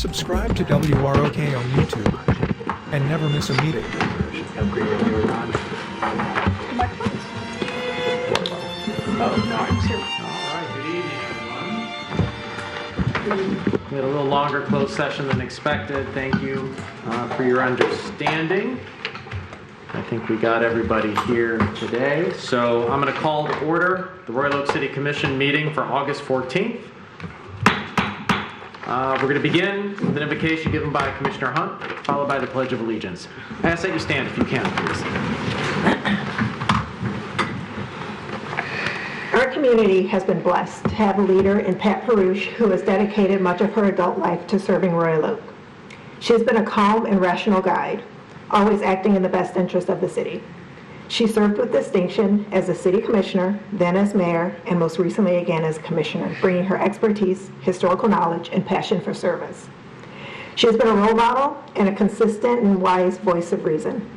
Subscribe to WROK on YouTube and never miss a meeting. We had a little longer closed session than expected. Thank you for your understanding. I think we got everybody here today. So I'm going to call to order the Royal Oak City Commission meeting for August 14th. We're going to begin with an invocation given by Commissioner Hunt, followed by the Pledge of Allegiance. I ask that you stand if you can, please. Our community has been blessed to have a leader in Pat Perush who has dedicated much of her adult life to serving Royal Oak. She has been a calm and rational guide, always acting in the best interest of the city. She served with distinction as a city commissioner, then as mayor, and most recently again as commissioner, bringing her expertise, historical knowledge, and passion for service. She has been a role model and a consistent and wise voice of reason.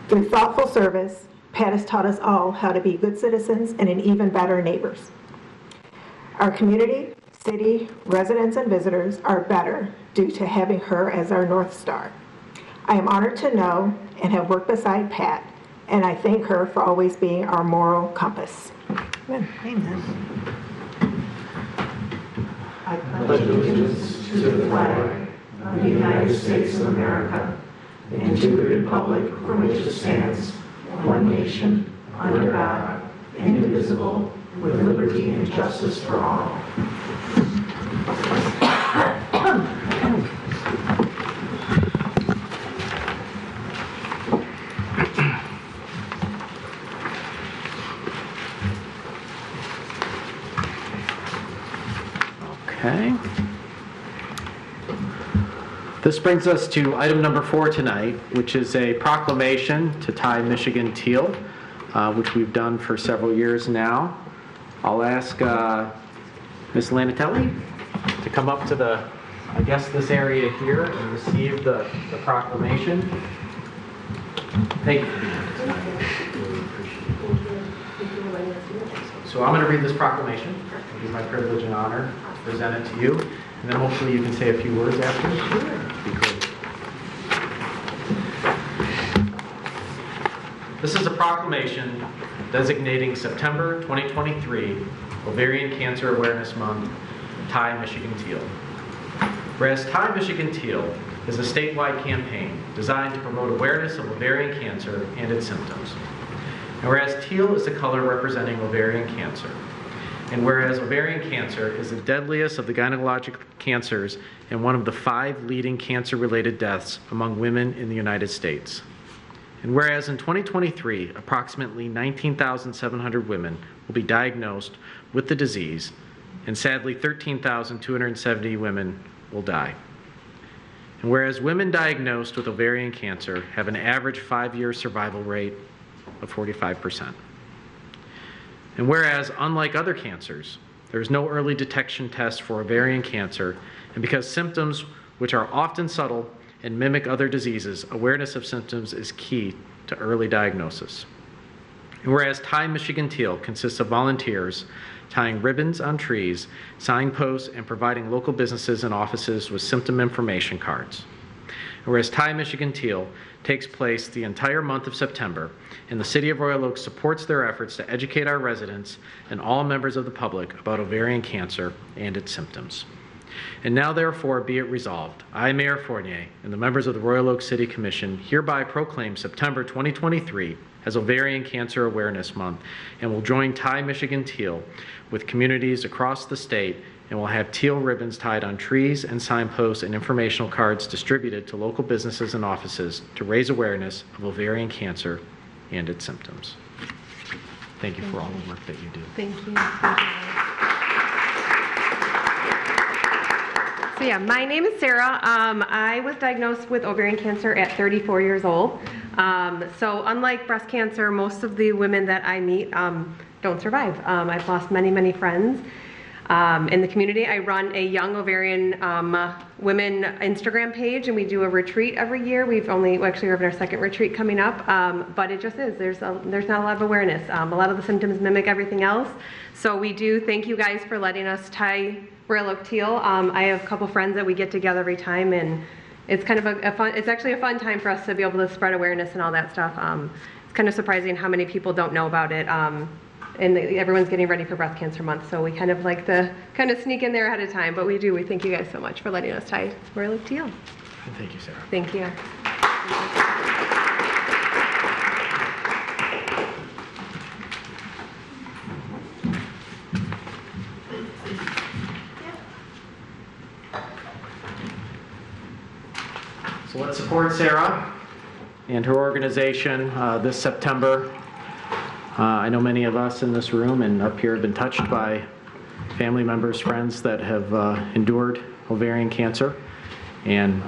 Through thoughtful service, Pat has taught us all how to be good citizens and even better neighbors. Our community, city, residents, and visitors are better due to having her as our North Star. I am honored to know and have worked beside Pat, and I thank her for always being our moral compass. Amen. Amen. I pledge allegiance to the flag of the United States of America and to the republic for which it stands, one nation, under God, indivisible, with liberty and justice for all. Okay. This brings us to item number 4 tonight, which is a proclamation to tie Michigan teal, which we've done for several years now. I'll ask Ms. Lanatelli to come up to this area here and receive the proclamation. Thank you for being here tonight. So I'm going to read this proclamation. It'll be my privilege and honor to present it to you, and then hopefully you can say a few words after. Be great. This is a proclamation designating September 2023 Ovarian Cancer Awareness Month, Tie Michigan Teal. Whereas Tie Michigan Teal is a statewide campaign designed to promote awareness of ovarian cancer and its symptoms. And whereas teal is the color representing ovarian cancer, and whereas ovarian cancer is the deadliest of the gynecologic cancers and one of the 5 leading cancer-related deaths among women in the United States. And whereas in 2023, approximately 19,700 women will be diagnosed with the disease, and sadly 13,270 women will die. And whereas women diagnosed with ovarian cancer have an average 5-year survival rate of 45%. And whereas, unlike other cancers, there is no early detection test for ovarian cancer, and because symptoms which are often subtle and mimic other diseases, awareness of symptoms is key to early diagnosis. And whereas Tie Michigan Teal consists of volunteers tying ribbons on trees, signposts, and providing local businesses and offices with symptom information cards. And whereas Tie Michigan Teal takes place the entire month of September, and the City of Royal Oak supports their efforts to educate our residents and all members of the public about ovarian cancer and its symptoms. And now therefore be it resolved, I, Mayor Fournier, and the members of the Royal Oak City Commission hereby proclaim September 2023 as Ovarian Cancer Awareness Month, and will join Tie Michigan Teal with communities across the state, and will have teal ribbons tied on trees and signposts and informational cards distributed to local businesses and offices to raise awareness of ovarian cancer and its symptoms. Thank you for all the work that you do. Thank you. So yeah, my name is Sarah. I was diagnosed with ovarian cancer at 34 years old. So unlike breast cancer, most of the women that I meet don't survive. I've lost many, many friends. in the community. I run a young ovarian women Instagram page, and we do a retreat every year. We actually have our second retreat coming up, but it just is. There's not a lot of awareness. A lot of the symptoms mimic everything else. So we do thank you guys for letting us tie Royal Oak teal. I have a couple friends that we get together every time, and it's kind of it's actually a fun time for us to be able to spread awareness and all that stuff. It's kind of surprising how many people don't know about it. And everyone's getting ready for Breast Cancer Month, so we kind of like to kind of sneak in there ahead of time, but we do. We thank you guys so much for letting us tie Royal Oak teal. Thank you, Sarah. Thank you. So let's support Sarah and her organization this September. I know many of us in this room and up here have been touched by family members, friends that have endured ovarian cancer. And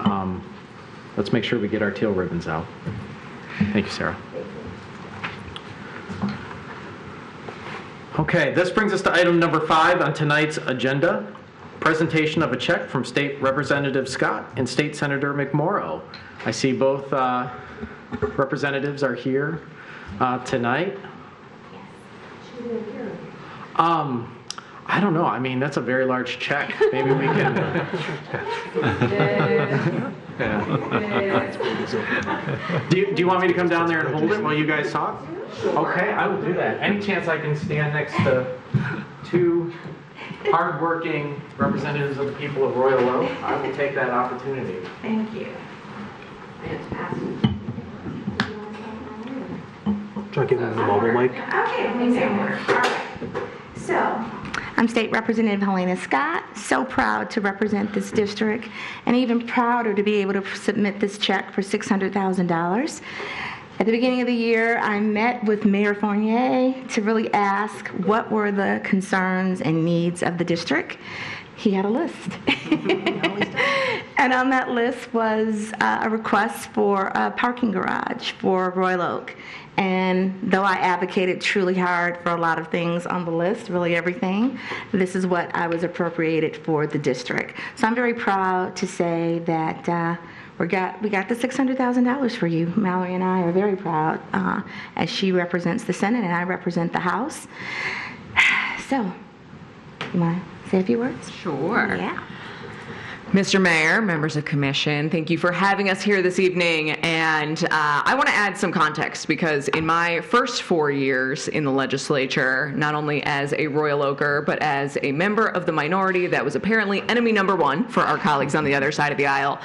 let's make sure we get our teal ribbons out. Thank you, Sarah. Okay, this brings us to item number 5 on tonight's agenda. Presentation of a check from State Representative Scott and State Senator McMorrow. I see both representatives are here tonight. I don't know. I mean, that's a very large check. Maybe we can. Do you want me to come down there and hold it while you guys talk? Okay, I will do that. Any chance I can stand next to 2 hardworking representatives of the people of Royal Oak, I will take that opportunity. Thank you. Try to give them the mobile mic. Okay, makes it work. All right. So, I'm State Representative Helena Scott. So proud to represent this district, and even prouder to be able to submit this check for $600,000. At the beginning of the year, I met with Mayor Fournier to really ask what were the concerns and needs of the district. He had a list. And on that list was a request for a parking garage for Royal Oak. And though I advocated truly hard for a lot of things on the list, really everything, this is what I was appropriated for the district. So I'm very proud to say that we got the $600,000 for you. Mallory and I are very proud as she represents the Senate and I represent the House. So, you want to say a few words? Sure. Yeah. Mr. Mayor, members of commission, thank you for having us here this evening. And I want to add some context because in my first 4 years in the legislature, not only as a Royal Oaker, but as a member of the minority that was apparently enemy number 1 for our colleagues on the other side of the aisle,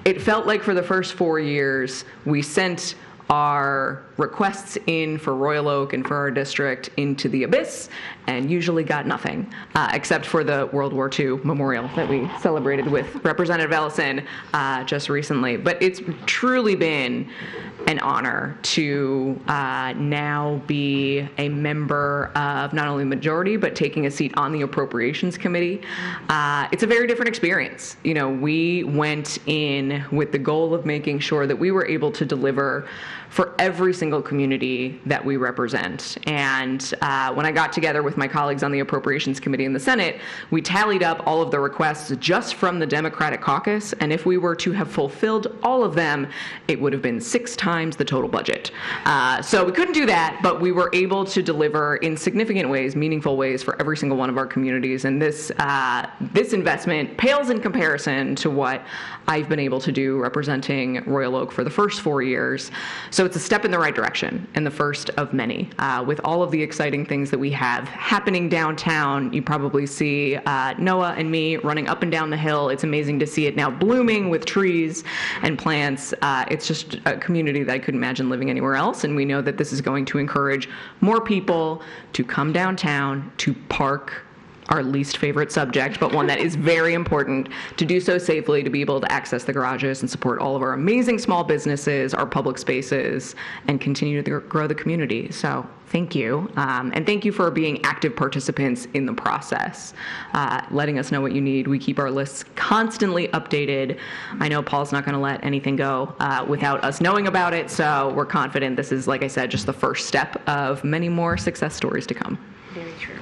it felt like for the first 4 years, we sent our requests in for Royal Oak and for our district into the abyss and usually got nothing, except for the World War II memorial that we celebrated with Representative Ellison just recently. But it's truly been an honor to now be a member of not only the majority, but taking a seat on the Appropriations Committee. It's a very different experience. You know, we went in with the goal of making sure that we were able to deliver for every single community that we represent. And when I got together with my colleagues on the Appropriations Committee in the Senate, we tallied up all of the requests just from the Democratic caucus, and if we were to have fulfilled all of them, it would have been 6 times the total budget. So we couldn't do that, but we were able to deliver in significant ways, meaningful ways for every single one of our communities, and this investment pales in comparison to what I've been able to do representing Royal Oak for the first 4 years. So it's a step in the right direction, and the first of many. With all of the exciting things that we have happening downtown, you probably see Noah and me running up and down the hill. It's amazing to see it now blooming with trees and plants. It's just a community that I couldn't imagine living anywhere else, and we know that this is going to encourage more people to come downtown, to park, our least favorite subject, but one that is very important, to do so safely, to be able to access the garages and support all of our amazing small businesses, our public spaces, and continue to grow the community. So thank you. And thank you for being active participants in the process, letting us know what you need. We keep our lists constantly updated. I know Paul's not going to let anything go without us knowing about it, so we're confident this is, like I said, just the first step of many more success stories to come. Very true.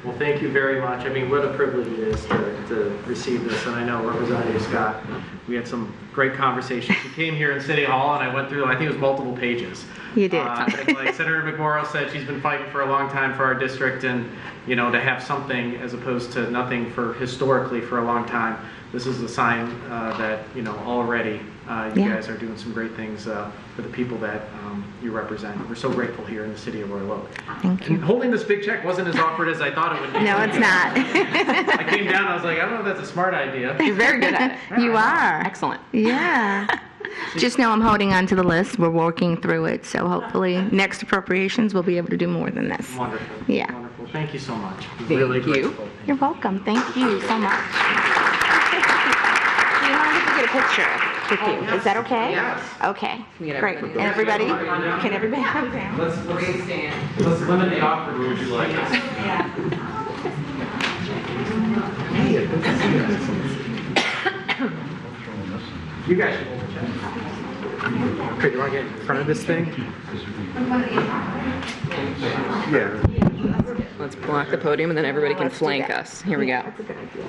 Well, thank you very much. I mean, what a privilege it is to receive this, and I know Representative Scott, we had some great conversations. She came here in City Hall, and I went through, I think it was multiple pages. You did. And like Senator McMorrow said, she's been fighting for a long time for our district, and you know, to have something as opposed to nothing for historically for a long time. This is a sign that, you know, already you guys are doing some great things for the people that you represent. We're so grateful here in the city of Royal Oak. Thank you. And holding this big check wasn't as awkward as I thought it would be. No, it's not. I came down, I was like, I don't know if that's a smart idea. You're very good at it. You are. Excellent. Yeah. Just know I'm holding on to the list. We're working through it, so hopefully next appropriations we'll be able to do more than this. Wonderful. Yeah. Wonderful. Thank you so much. Thank Really you. grateful. You're welcome. Thank you so much. You know, I get to get a picture with you. Is that okay? Yes. Okay. get Great. everybody. And everybody? Can everybody come down? Let's limit the awkward, would you like? You guys should hold the check. Okay, do you want to get in front of this thing? Yeah. Let's block the podium and then everybody can flank us. Here we go. That's a good idea.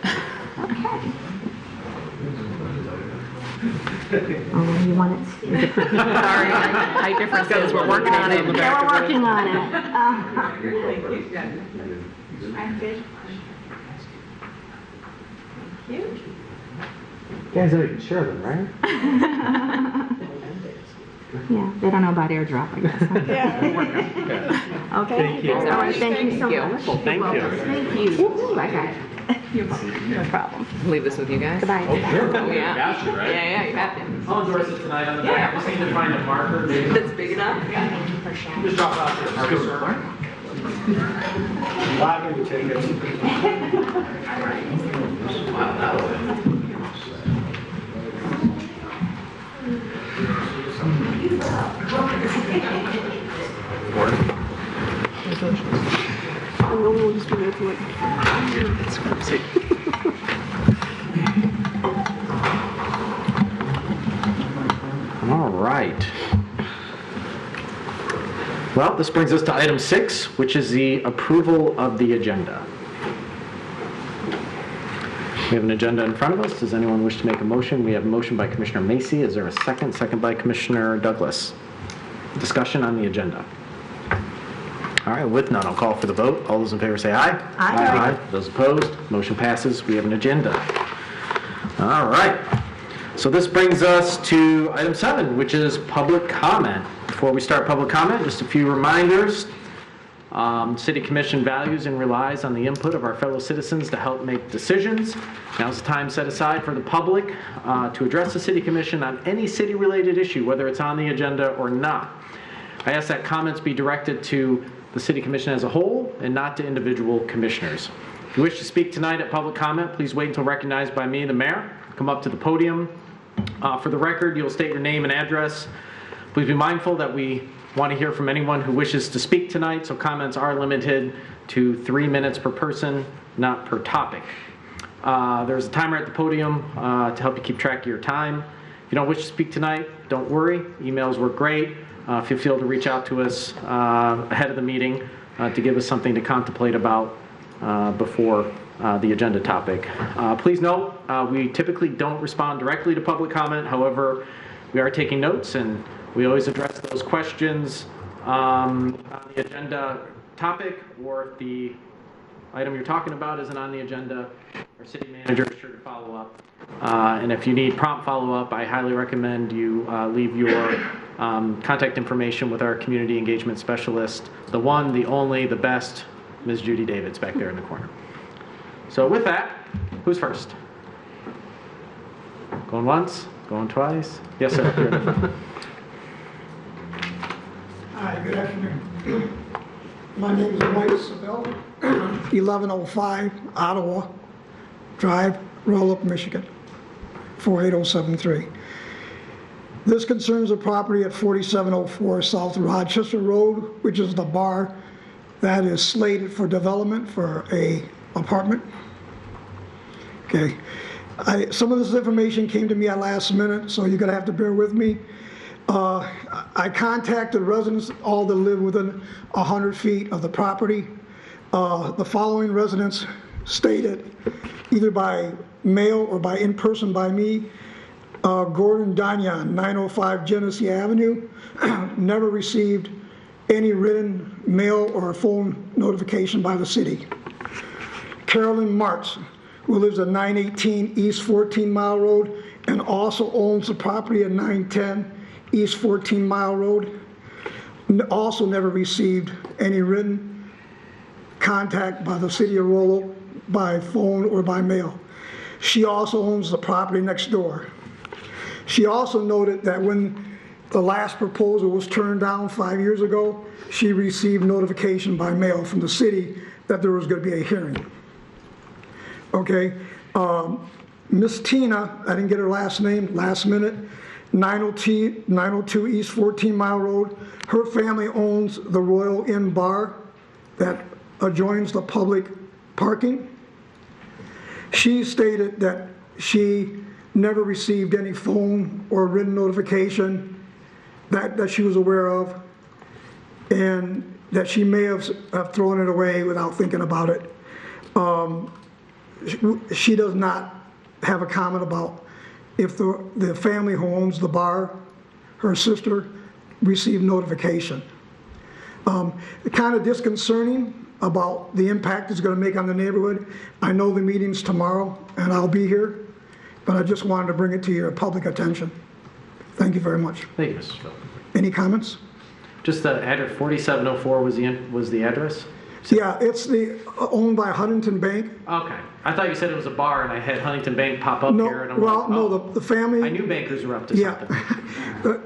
Oh, you want it? Sorry, height differences. We're working on it. Yeah, we're working on it. You guys don't even share them, right? Yeah, they don't know about airdrop, I guess. Huh? Okay. Thank you. All right, thank you so much. Well, thank you. Thank you. Ooh, I got it. You're welcome. No problem. Leave this with you guys. Goodbye. Oh, yeah. Got you, right? Yeah, you have to. I'll endorse it tonight on the back. I just need to find a marker. Maybe. That's big enough? Just drop it off to the marker. Lottery tickets. All right. Well, this brings us to item 6, which is the approval of the agenda. We have an agenda in front of us. Does anyone wish to make a motion? We have a motion by Commissioner Macy. Is there a second? Second by Commissioner Douglas. Discussion on the agenda. All right, with none, I'll call for the vote. All those in favor say aye. Aye. Those opposed, motion passes. We have an agenda. All right. So this brings us to item 7, which is public comment. Before we start public comment, just a few reminders. City Commission values and relies on the input of our fellow citizens to help make decisions. Now's the time set aside for the public to address the City Commission on any city-related issue, whether it's on the agenda or not. I ask that comments be directed to the City Commission as a whole and not to individual commissioners. If you wish to speak tonight at public comment, please wait until recognized by me, the mayor. Come up to the podium. For the record, you'll state your name and address. Please be mindful that we want to hear from anyone who wishes to speak tonight, so comments are limited to 3 minutes per person, not per topic. There's a timer at the podium to help you keep track of your time. If you don't wish to speak tonight, don't worry. Emails work great. If you feel to reach out to us ahead of the meeting to give us something to contemplate about before the agenda topic. Please note, we typically don't respond directly to public comment. However, we are taking notes, and we always address those questions on the agenda topic, or if the item you're talking about isn't on the agenda, our city manager is sure to follow up. And if you need prompt follow-up, I highly recommend you leave your contact information with our community engagement specialist, the one, the only, the best, Ms. Judy Davids back there in the corner. So with that, who's first? Going once? Going twice? Yes, sir. Hi, good afternoon. My name is White Savell, 1105 Ottawa Drive, Royal Oak, Michigan, 48073. This concerns a property at 4704 South Rochester Road, which is the bar that is slated for development for a apartment. Okay. Some of this information came to me at last minute, so you're gonna have to bear with me. I contacted residents, all that live within 100 feet of the property. The following residents stated, either by mail or by in-person by me, Gordon Danyan, 905 Genesee Avenue, never received any written mail or phone notification by the city. Carolyn Martz, who lives at 918 East 14 Mile Road and also owns the property at 910 East 14 Mile Road, also never received any written contact by the city of Royal by phone or by mail. She also owns the property next door. She also noted that when the last proposal was turned down 5 years ago, she received notification by mail from the city that there was going to be a hearing. Okay, Miss Tina, I didn't get her last name, last minute, 902 East 14 Mile Road. Her family owns the Royal Inn Bar that adjoins the public parking. She stated that she never received any phone or written notification that she was aware of, and that she may have thrown it away without thinking about it. She does not have a comment about if the family who owns the bar, her sister, received notification. Kind of disconcerting about the impact it's going to make on the neighborhood. I know the meeting's tomorrow, and I'll be here, but I just wanted to bring it to your public attention. Thank you very much. Thank you, Mr. Phil. Any comments? Just the address, 4704 was the address? Yeah, it's owned by Huntington Bank. Okay. I thought you said it was a bar, and I had Huntington Bank pop up No, here, and I'm well, like, no, oh. the family. I knew bankers were up to Yeah. something.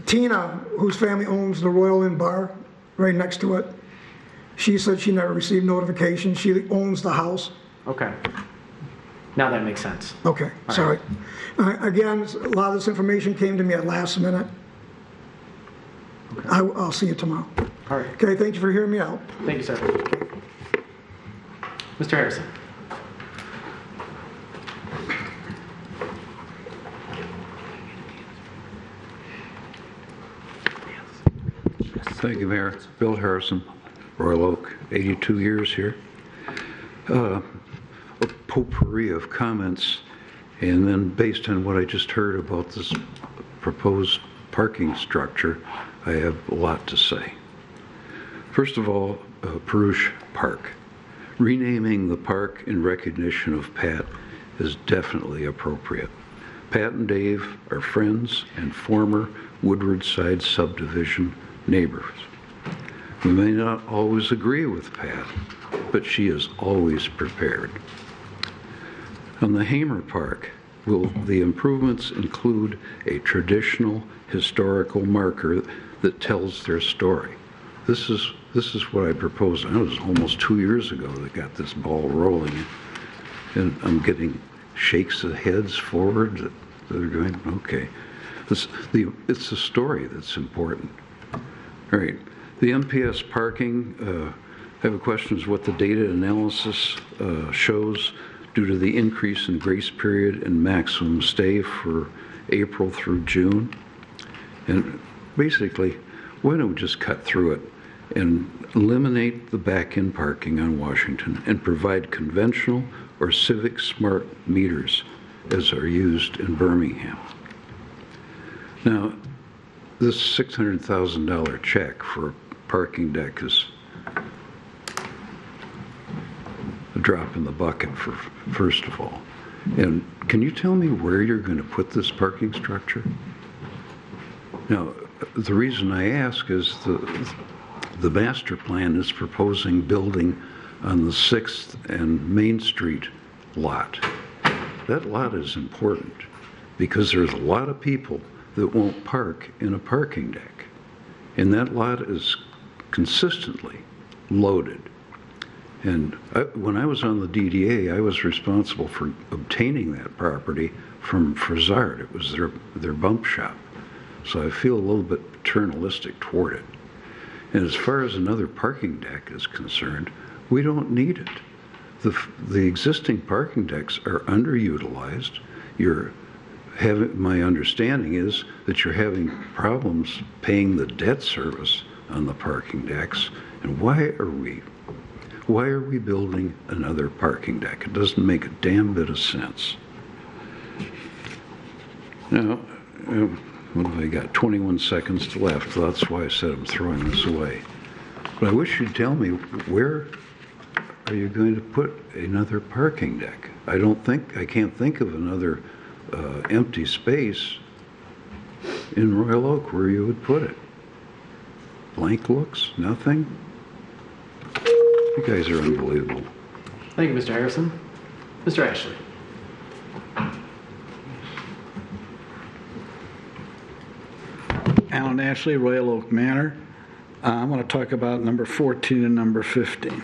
Tina, whose family owns the Royal Inn Bar right next to it, she said she never received notification. She owns the house. Okay. Now that makes sense. Okay, sorry. Again, a lot of this information came to me at last minute. I'll see you tomorrow. All right. Okay, thank you for hearing me out. Thank you, sir. Mr. Harrison. Thank you, Mayor. Bill Harrison, Royal Oak, 82 years here. A potpourri of comments, and then based on what I just heard about this proposed parking structure, I have a lot to say. First of all, Peruche Park. Renaming the park in recognition of Pat is definitely appropriate. Pat and Dave are friends and former Woodward Side subdivision neighbors. We may not always agree with Pat, but she is always prepared. On the Hamer Park, will the improvements include a traditional historical marker that tells their story? This is what I proposed. It was almost 2 years ago that got this ball rolling, and I'm getting shakes of heads forward that they're going, okay. It's the story that's important. All right, the MPS parking, I have a question is what the data analysis shows due to the increase in grace period and maximum stay for April through June. And basically, why don't we just cut through it and eliminate the back-in parking on Washington and provide conventional or civic smart meters as are used in Birmingham. Now, this $600,000 check for a parking deck is a drop in the bucket, for first of all. And can you tell me where you're going to put this parking structure? Now, the reason I ask is the master plan is proposing building on the 6th and Main Street lot. That lot is important because there's a lot of people that won't park in a parking deck. And that lot is consistently loaded. And when I was on the DDA, I was responsible for obtaining that property from Frizard. It was their bump shop. So I feel a little bit paternalistic toward it. And as far as another parking deck is concerned, we don't need it. The existing parking decks are underutilized. My understanding is that you're having problems paying the debt service on the parking decks. And why Why are we building another parking deck? It doesn't make a damn bit of sense. Now, what have I got? 21 seconds left. That's why I said I'm throwing this away. But I wish you'd tell me, where are you going to put another parking deck? I can't think of another empty space in Royal Oak where you would put it. Blank looks, nothing. You guys are unbelievable. Thank you, Mr. Harrison. Mr. Ashley. Alan Ashley, Royal Oak Manor. I want to talk about number 14 and number 15.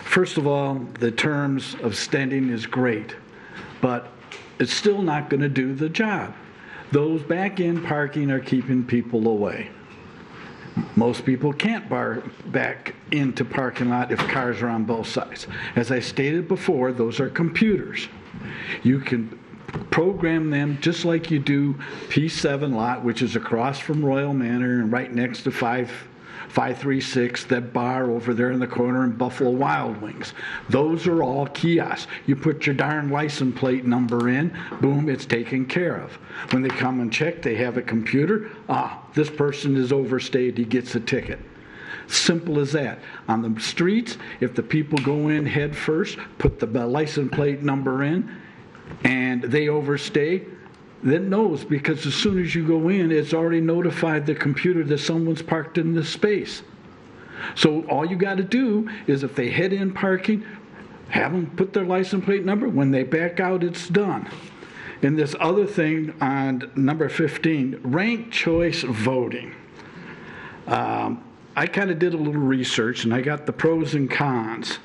First of all, the terms of standing is great, but it's still not going to do the job. Those back-end parking are keeping people away. Most people can't back into parking lot if cars are on both sides. As I stated before, those are computers. You can program them just like you do P7 lot, which is across from Royal Manor and right next to 536, that bar over there in the corner, in Buffalo Wild Wings. Those are all kiosks. You put your darn license plate number in, boom, it's taken care of. When they come and check, they have a computer. This person is overstayed, he gets a ticket. Simple as that. On the streets, if the people go in head first, put the license plate number in, and they overstay, that knows, because as soon as you go in, it's already notified the computer that someone's parked in this space. So all you got to do is, if they head in parking, have them put their license plate number. When they back out, it's done. And this other thing on number 15, ranked choice voting. I kind of did a little research, and I got the pros and cons.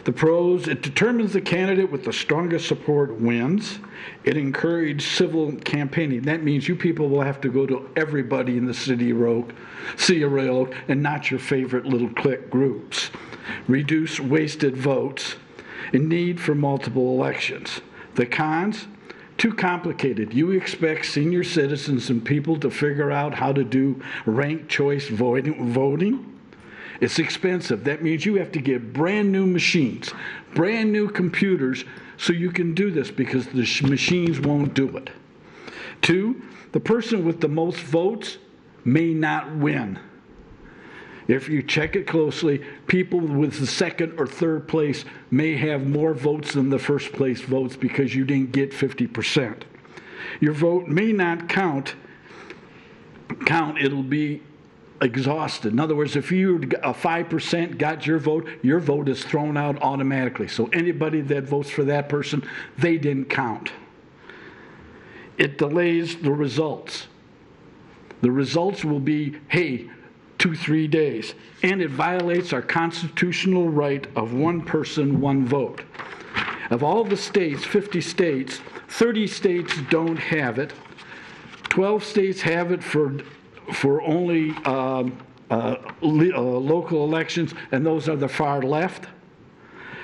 The pros: it determines the candidate with the strongest support wins. It encourages civil campaigning. That means you people will have to go to everybody in the city of Royal Oak, and not your favorite little clique groups. Reduce wasted votes and need for multiple elections. The cons: too complicated. You expect senior citizens and people to figure out how to do ranked choice voting? It's expensive. That means you have to get brand new machines, brand new computers, so you can do this, because the machines won't do it. 2, the person with the most votes may not win. If you check it closely, people with the second or third place may have more votes than the first place votes, because you didn't get 50%. Your vote may not count, it'll be exhausted. In other words, if you 5% got your vote is thrown out automatically. So anybody that votes for that person, they didn't count. It delays the results. The results will be, 2-3 days. And it violates our constitutional right of one person, one vote. Of all the states, 50 states, 30 states don't have it. 12 states have it for only local elections, and those are the far left.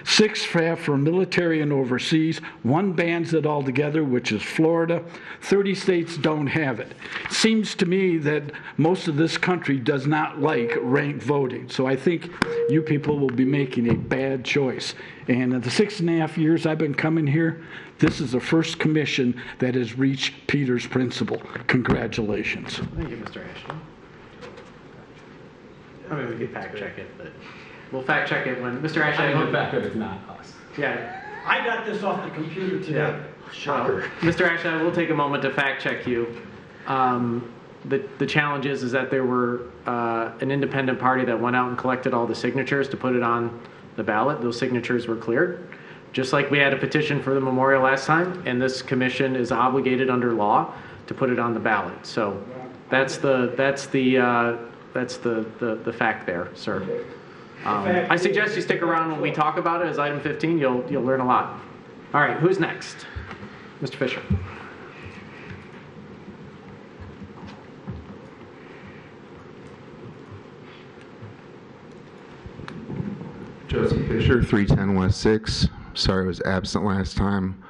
6 have for military and overseas. 1 bans it altogether, which is Florida. 30 states don't have it. It seems to me that most of this country does not like ranked voting. So I think you people will be making a bad choice. And in the 6.5 years I've been coming here, this is the first commission that has reached Peter's principle. Congratulations. Thank you, Mr. Ashley. I mean, we could fact check it, but we'll fact check it when Mr. Ashley. I know fact that it's not us. Yeah. I got this off the computer today. Yeah. Shocker. Mr. Ashley, I will take a moment to fact check you. The challenge is that there were an independent party that went out and collected all the signatures to put it on the ballot. Those signatures were cleared. Just like we had a petition for the memorial last time, and this commission is obligated under law to put it on the ballot. So that's the fact there, sir. I suggest you stick around when we talk about it as item 15. You'll learn a lot. All right, who's next? Mr. Fisher. Josie Fisher, 310 West 6. Sorry I was absent last time.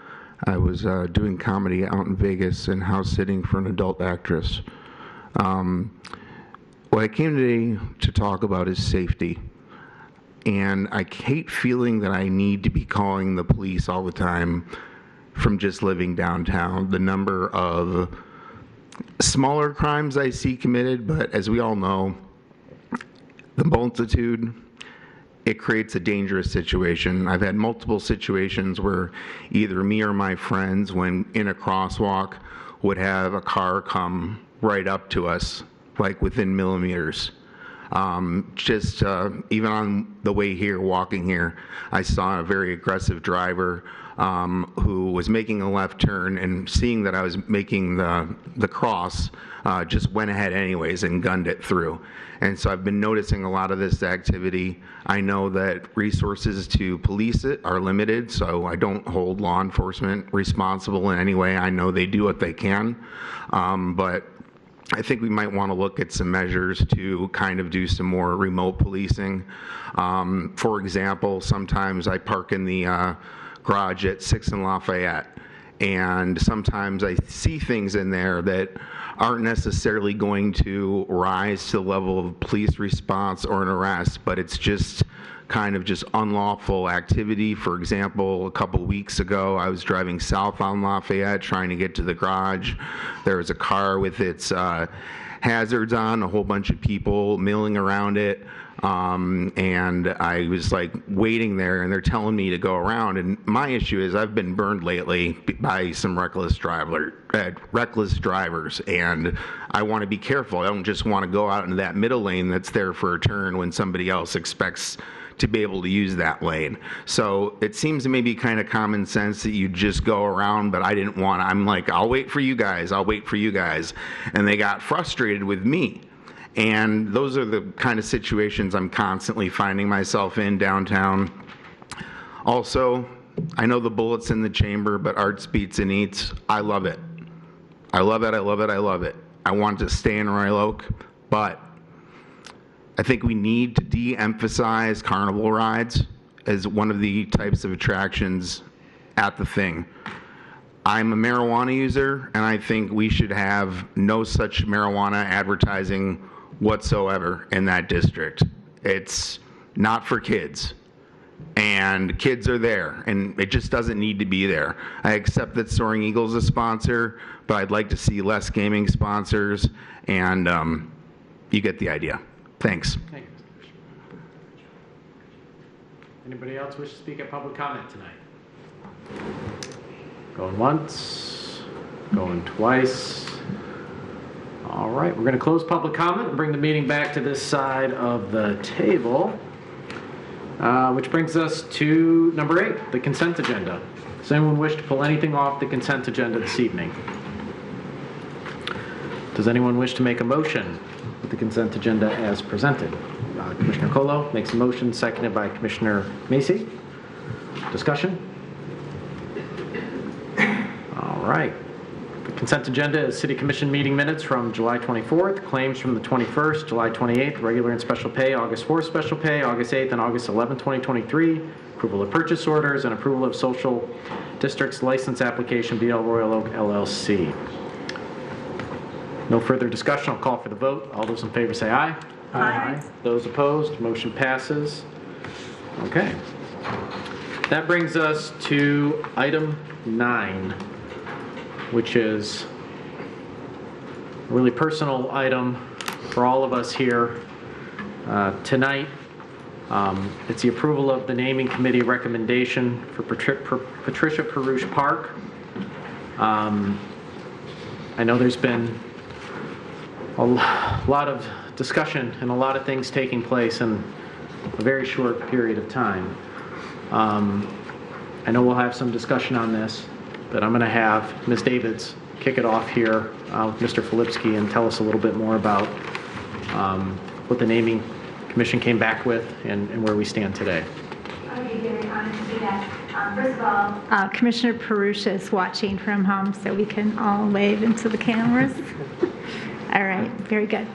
I was doing comedy out in Vegas and house sitting for an adult actress. What I came today to talk about is safety. and I hate feeling that I need to be calling the police all the time from just living downtown. The number of smaller crimes I see committed, but as we all know, the multitude, it creates a dangerous situation. I've had multiple situations where either me or my friends, when in a crosswalk, would have a car come right up to us, like within millimeters. Even on the way here, walking here, I saw a very aggressive driver who was making a left turn, and seeing that I was making the cross, just went ahead anyways and gunned it through. And so I've been noticing a lot of this activity. I know that resources to police it are limited, so I don't hold law enforcement responsible in any way. I know they do what they can, but I think we might want to look at some measures to kind of do some more remote policing. For example, sometimes I park in the garage at 6 and Lafayette, and sometimes I see things in there that aren't necessarily going to rise to the level of police response or an arrest, but it's just kind of just unlawful activity. For example, a couple weeks ago, I was driving south on Lafayette trying to get to the garage. There was a car with its hazards on, a whole bunch of people milling around it. And I was like waiting there, and they're telling me to go around. And my issue is I've been burned lately by some reckless drivers, and I want to be careful. I don't just want to go out into that middle lane that's there for a turn when somebody else expects to be able to use that lane. So it seems to maybe kind of common sense that you just go around, but I didn't want to. I'm like, I'll wait for you guys. And they got frustrated with me. And those are the kind of situations I'm constantly finding myself in downtown. Also, I know the bullet's in the chamber, but arts beats and eats. I love it. I love it. I want to stay in Royal Oak, but I think we need to de-emphasize carnival rides as one of the types of attractions at the thing. I'm a marijuana user, and I think we should have no such marijuana advertising whatsoever in that district. It's not for kids, and kids are there, and it just doesn't need to be there. I accept that Soaring Eagle's a sponsor, but I'd like to see less gaming sponsors, and you get the idea. Thanks. Thank you, Mr. Fisher. Anybody else wish to speak at public comment tonight? Going once, going twice. All right, we're going to close public comment and bring the meeting back to this side of the table, which brings us to number 8, the consent agenda. Does anyone wish to pull anything off the consent agenda this evening? Does anyone wish to make a motion with the consent agenda as presented? Commissioner Colo makes a motion, seconded by Commissioner Macy. Discussion? All right. The consent agenda is City Commission meeting minutes from July 24th, claims from the 21st, July 28th, regular and special pay, August 4th special pay, August 8th and August 11th, 2023, approval of purchase orders, and approval of social district's license application, BL Royal Oak LLC. No further discussion. I'll call for the vote. All those in favor say aye. Aye. Those opposed, motion passes. Okay. That brings us to item 9, which is a really personal item for all of us here tonight. It's the approval of the naming committee recommendation for Patricia Perush Park. I know there's been a lot of discussion and a lot of things taking place in a very short period of time. I know we'll have some discussion on this, but I'm going to have Ms. Davids kick it off here with Mr. Filipski and tell us a little bit more about what the naming commission came back with and where we stand today. I'd be very honored to do that. First of all, Commissioner Perush is watching from home, so we can all wave into the cameras. All right, very good.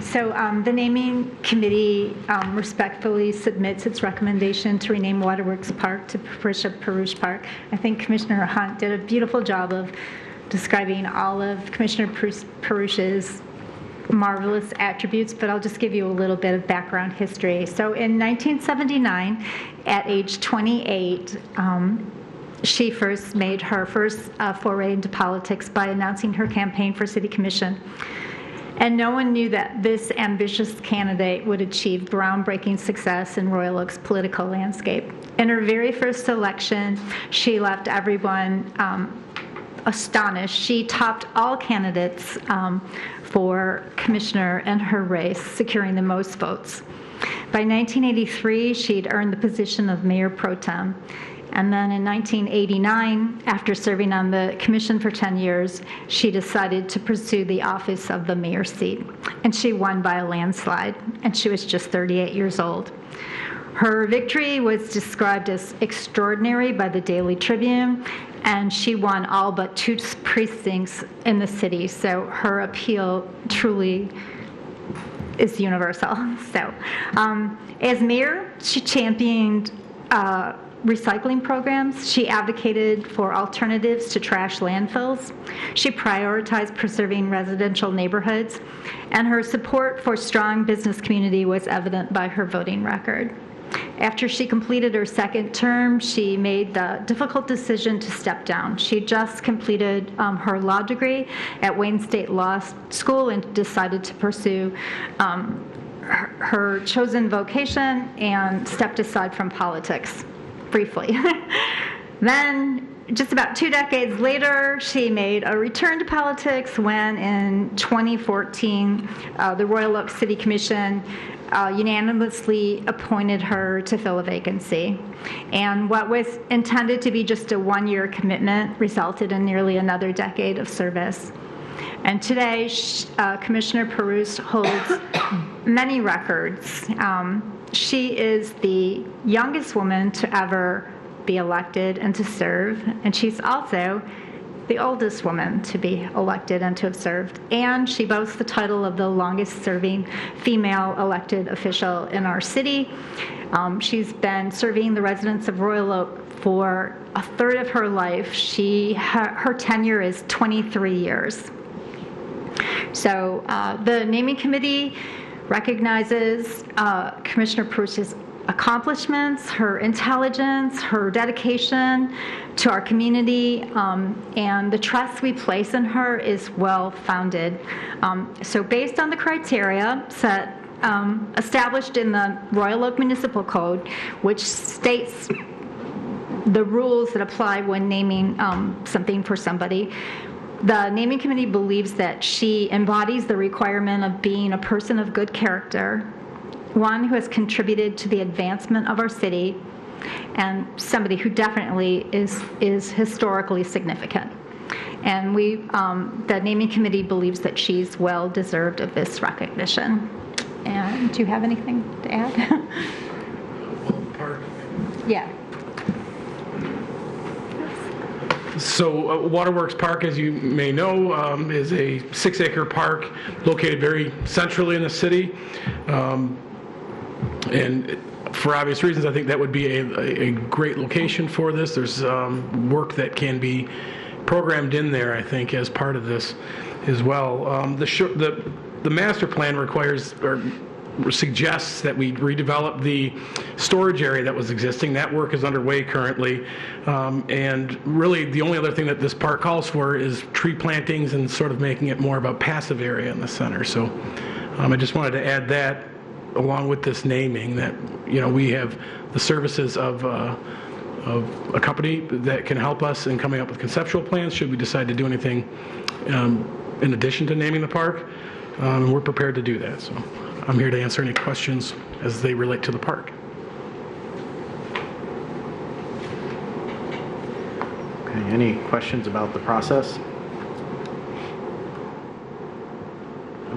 So the naming committee respectfully submits its recommendation to rename Waterworks Park to Patricia Perush Park. I think Commissioner Hunt did a beautiful job of describing all of Commissioner Perush's marvelous attributes, but I'll just give you a little bit of background history. So in 1979, at age 28, she first made her first foray into politics by announcing her campaign for city commission. And no one knew that this ambitious candidate would achieve groundbreaking success in Royal Oak's political landscape. In her very first election, she left everyone astonished. She topped all candidates for commissioner in her race, securing the most votes. By 1983, she'd earned the position of mayor pro tem. And then in 1989, after serving on the commission for 10 years, she decided to pursue the office of the mayor's seat. And she won by a landslide, and she was just 38 years old. Her victory was described as extraordinary by the Daily Tribune, and she won all but 2 precincts in the city. So her appeal truly is universal. So as mayor, she championed recycling programs. She advocated for alternatives to trash landfills. She prioritized preserving residential neighborhoods, and her support for strong business community was evident by her voting record. After she completed her second term, she made the difficult decision to step down. She just completed her law degree at Wayne State Law School and decided to pursue her chosen vocation and stepped aside from politics briefly. Then, just about 2 decades later, she made a return to politics when in 2014, the Royal Oak City Commission unanimously appointed her to fill a vacancy. And what was intended to be just a 1-year commitment resulted in nearly another decade of service. And today, Commissioner Perouse holds many records. She is the youngest woman to ever be elected and to serve, and she's also the oldest woman to be elected and to have served. And she boasts the title of the longest serving female elected official in our city. She's been serving the residents of Royal Oak for a third of her life. Her tenure is 23 years. So the naming committee recognizes Commissioner Perouse's accomplishments, her intelligence, her dedication to our community, and the trust we place in her is well-founded. So based on the criteria set established in the Royal Oak Municipal Code, which states the rules that apply when naming something for somebody, the naming committee believes that she embodies the requirement of being a person of good character, one who has contributed to the advancement of our city, and somebody who definitely is historically significant. And the naming committee believes that she's well deserved of this recognition. And do you have anything to add? Yeah. So Waterworks Park, as you may know, is a 6-acre park located very centrally in the city. And for obvious reasons, I think that would be a great location for this. There's work that can be programmed in there, I think, as part of this as well. The master plan requires or suggests that we redevelop the storage area that was existing. That work is underway currently. And really the only other thing that this park calls for is tree plantings and sort of making it more of a passive area in the center. So I just wanted to add that along with this naming, that we have the services of a company that can help us in coming up with conceptual plans should we decide to do anything in addition to naming the park. And we're prepared to do that. So I'm here to answer any questions as they relate to the park. Okay, any questions about the process?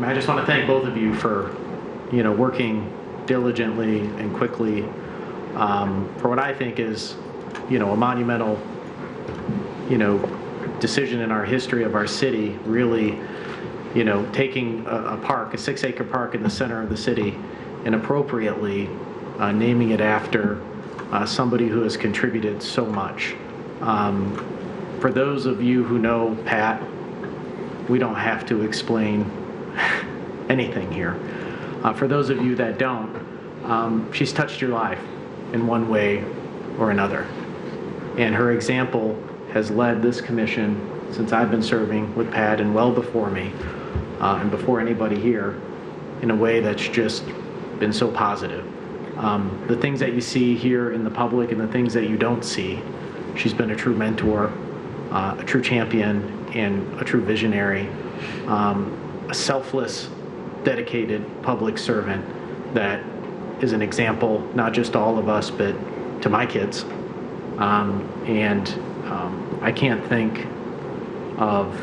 I just want to thank both of you for, working diligently and quickly for what I think is, a monumental, decision in our history of our city, really, taking a park, a 6-acre park in the center of the city, and appropriately naming it after somebody who has contributed so much. For those of you who know Pat, we don't have to explain anything here. For those of you that don't, she's touched your life in one way or another. And her example has led this commission since I've been serving with Pat and well before me, and before anybody here, in a way that's just been so positive. The things that you see here in the public and the things that you don't see, she's been a true mentor, a true champion, and a true visionary, a selfless, dedicated public servant that is an example, not just to all of us, but to my kids. I can't think of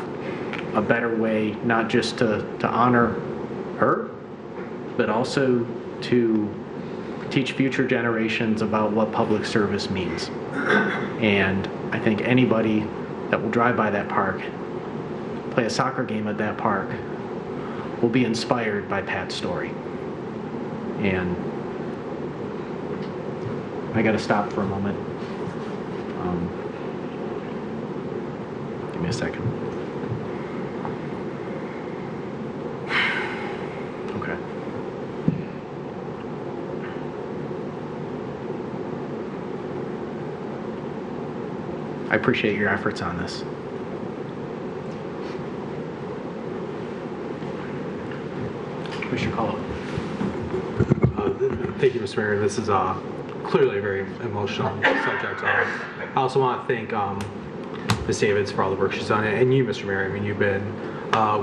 a better way, not just to honor her, but also to teach future generations about what public service means. And I think anybody that will drive by that park, play a soccer game at that park, will be inspired by Pat's story. And I got to stop for a moment. Give me a second. Okay. I appreciate your efforts on this. Commissioner Cullo. Thank you, Mr. Mayor. This is clearly a very emotional subject. I also want to thank Ms. Davids for all the work she's done, and you, Mr. Mayor. I mean, you've been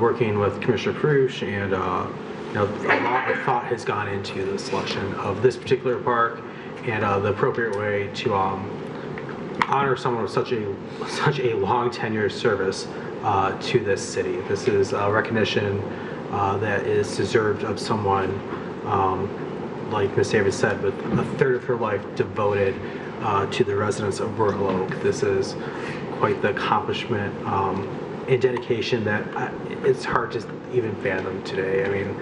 working with Commissioner Perush, and a lot of thought has gone into the selection of this particular park and the appropriate way to honor someone with such a long tenure service to this city. This is a recognition that is deserved of someone, like Ms. Davis said, with a third of her life devoted to the residents of Royal Oak. This is quite the accomplishment and dedication that it's hard to even fathom today. I mean,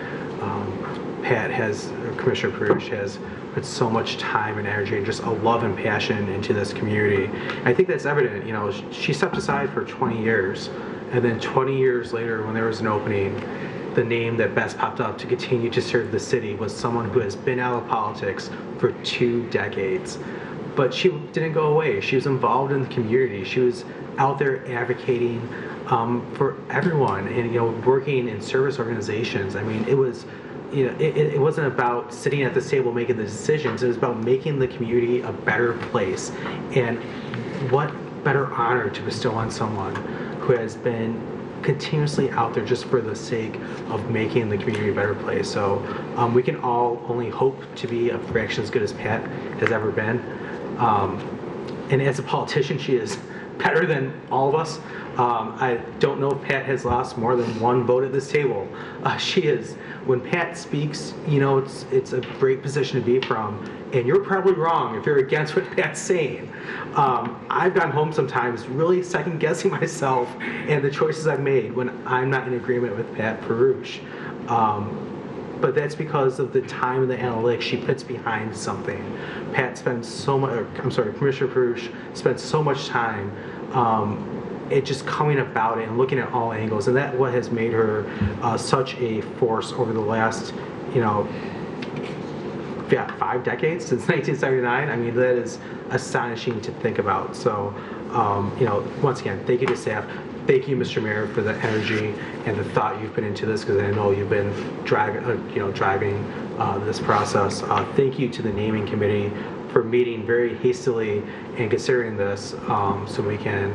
Commissioner Perush has put so much time and energy and just a love and passion into this community. And I think that's evident. You know, she stepped aside for 20 years, and then 20 years later, when there was an opening, the name that best popped up to continue to serve the city was someone who has been out of politics for 2 decades. But she didn't go away. She was involved in the community. She was out there advocating for everyone and, working in service organizations. I mean, it was, it wasn't about sitting at the table making the decisions. It was about making the community a better place. And what better honor to bestow on someone who has been continuously out there just for the sake of making the community a better place. So we can all only hope to be a fraction as good as Pat has ever been. And as a politician, she is better than all of us. I don't know if Pat has lost more than 1 vote at this table. She is. When Pat speaks, it's a great position to be from. And you're probably wrong if you're against what Pat's saying. I've gone home sometimes really second guessing myself and the choices I've made when I'm not in agreement with Pat Perush. But that's because of the time and the analytics she puts behind something. Commissioner Perush spends so much time it just coming about it and looking at all angles, and that's what has made her such a force over the last, 5 decades, since 1979. I mean, that is astonishing to think about. So, once again, thank you to staff. Thank you, Mr. Mayor, for the energy and the thought you've put into this, because I know you've been driving this process. Thank you to the naming committee for meeting very hastily and considering this so we can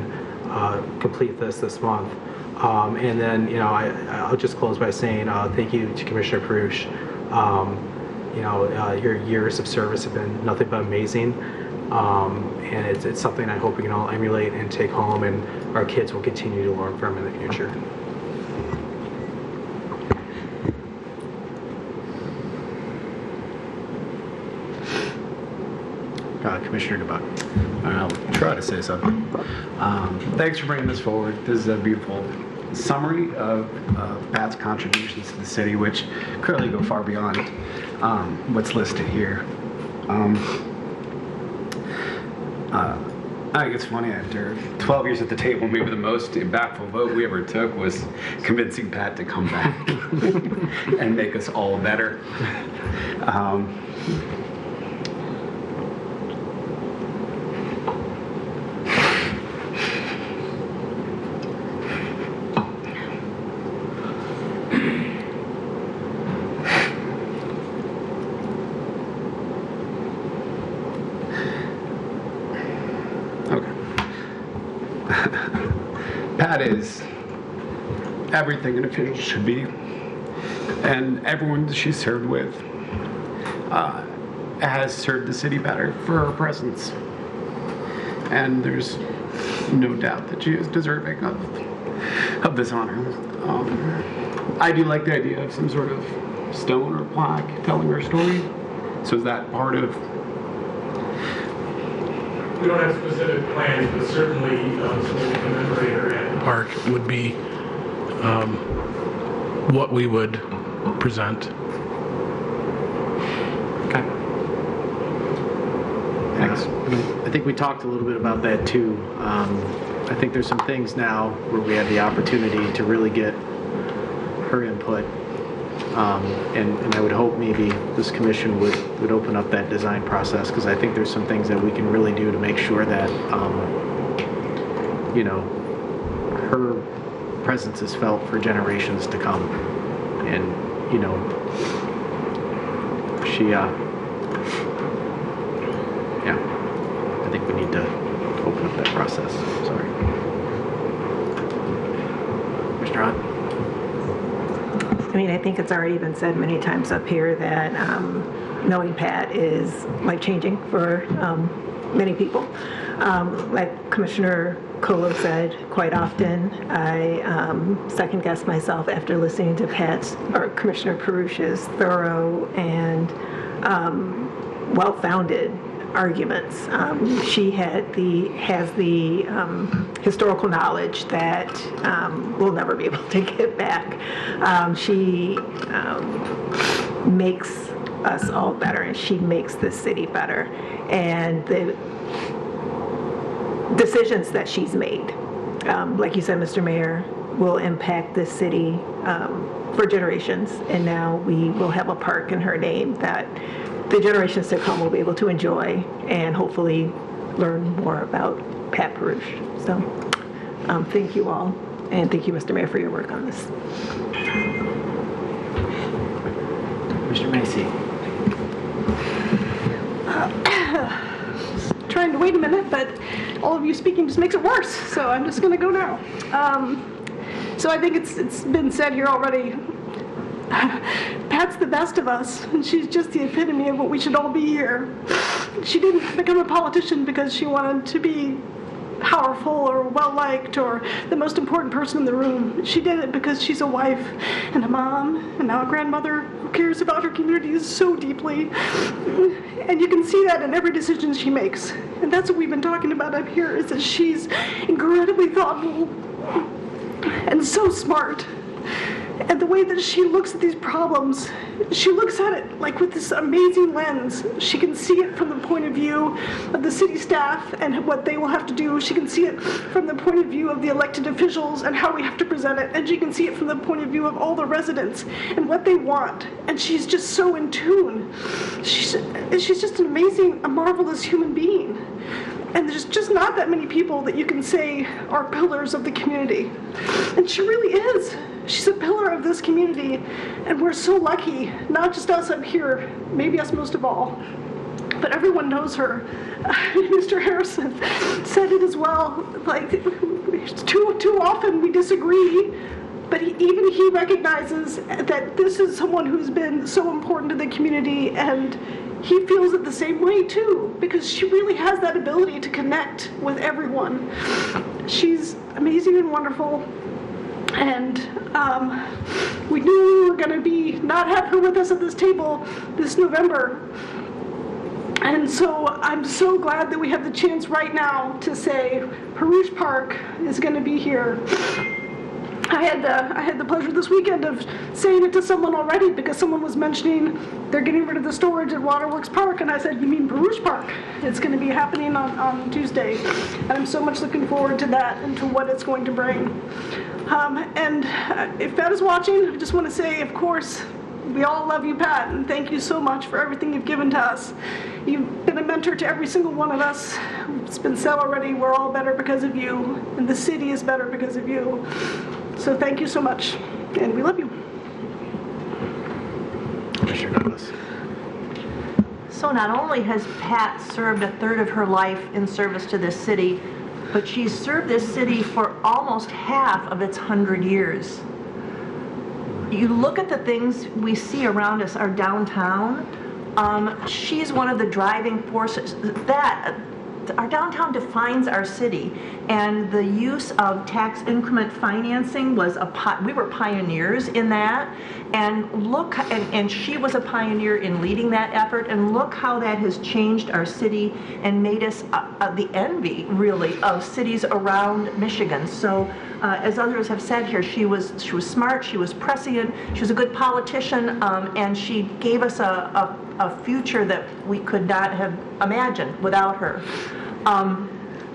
complete this month. And then, I'll just close by saying thank you to Commissioner Perush. Your years of service have been nothing but amazing. And it's something I hope we can all emulate and take home, and our kids will continue to learn from in the future. Commissioner DeBuck. I'll try to say something. Thanks for bringing this forward. This is a beautiful summary of Pat's contributions to the city, which clearly go far beyond I'm I think it's funny, after 12 years at the table, maybe the most impactful vote we ever took was convincing Pat to come back and make us all better. Pat is everything an official should be, and everyone that she's served with has served the city better for her presence. And there's no doubt that she is deserving of this honor. I do like the idea of some sort of stone or plaque telling her story. So is that part of? We don't have specific plans, but certainly something to commemorate her at the park would be what we would present. Okay. Thanks. I think we talked a little bit about that too. I think there's some things now where we have the opportunity to really get her input. And I would hope maybe this commission would open up that design process, because I think there's some things that we can really do to make sure that, you know, her presence is felt for generations to come. And, you know, she, yeah, I think we need to open up that process. Sorry. Mr. Hunt? I mean, I think it's already been said many times up here that knowing Pat is life-changing for many people. Like Commissioner Colo said, quite often I second-guess myself after listening to Commissioner Perush's thorough and well-founded arguments. She has the historical knowledge that we'll never be able to get back. She makes us all better, and she makes this city better. And the decisions that she's made, like you said, Mr. Mayor, will impact this city for generations. And now we will have a park in her name that the generations to come will be able to enjoy and hopefully learn more about Pat Perush. So thank you all, and thank you, Mr. Mayor, for your work on this. Mr. Macy. Trying to wait a minute, but all of you speaking just makes it worse, so I'm just going to go now. So I think it's been said here already. Pat's the best of us, and she's just the epitome of what we should all be here. She didn't become a politician because she wanted to be powerful or well-liked or the most important person in the room. She did it because she's a wife and a mom and now a grandmother who cares about her community so deeply. And you can see that in every decision she makes. And that's what we've been talking about up here, is that she's incredibly thoughtful and so smart. And the way that she looks at these problems, she looks at it like with this amazing lens. She can see it from the point of view of the city staff and what they will have to do. She can see it from the point of view of the elected officials and how we have to present it. And she can see it from the point of view of all the residents and what they want. And she's just so in tune. She's just an amazing, a marvelous human being. And there's just not that many people that you can say are pillars of the community. And she really is. She's a pillar of this community. And we're so lucky, not just us up here, maybe us most of all, but everyone knows her. Mr. Harrison said it as well. Like, too often we disagree, but even he recognizes that this is someone who's been so important to the community, and he feels it the same way too, because she really has that ability to connect with everyone. She's amazing and wonderful, and we knew we were going to not have her with us at this table this November. And so I'm so glad that we have the chance right now to say Perush Park is going to be here. I had the pleasure this weekend of saying it to someone already because someone was mentioning they're getting rid of the storage at WROK Park, and I said, you mean Peruche Park? It's going to be happening on Tuesday, and I'm so much looking forward to that and to what it's going to bring. And if Pat is watching, I just want to say, of course, we all love you, Pat, and thank you so much for everything you've given to us. You've been a mentor to every single one of us. It's been said already, we're all better because of you, and the city is better because of you. So thank you so much, and we love you. Commissioner Douglas. So not only has Pat served a third of her life in service to this city, but she's served this city for almost half of its 100 years. You look at the things we see around us, our downtown, she's one of the driving forces. Our downtown defines our city, and the use of tax increment financing was we were pioneers in that, and she was a pioneer in leading that effort, and look how that has changed our city and made us the envy, really, of cities around Michigan. So as others have said here, she was smart, she was prescient, she was a good politician, and she gave us a future that we could not have imagined without her.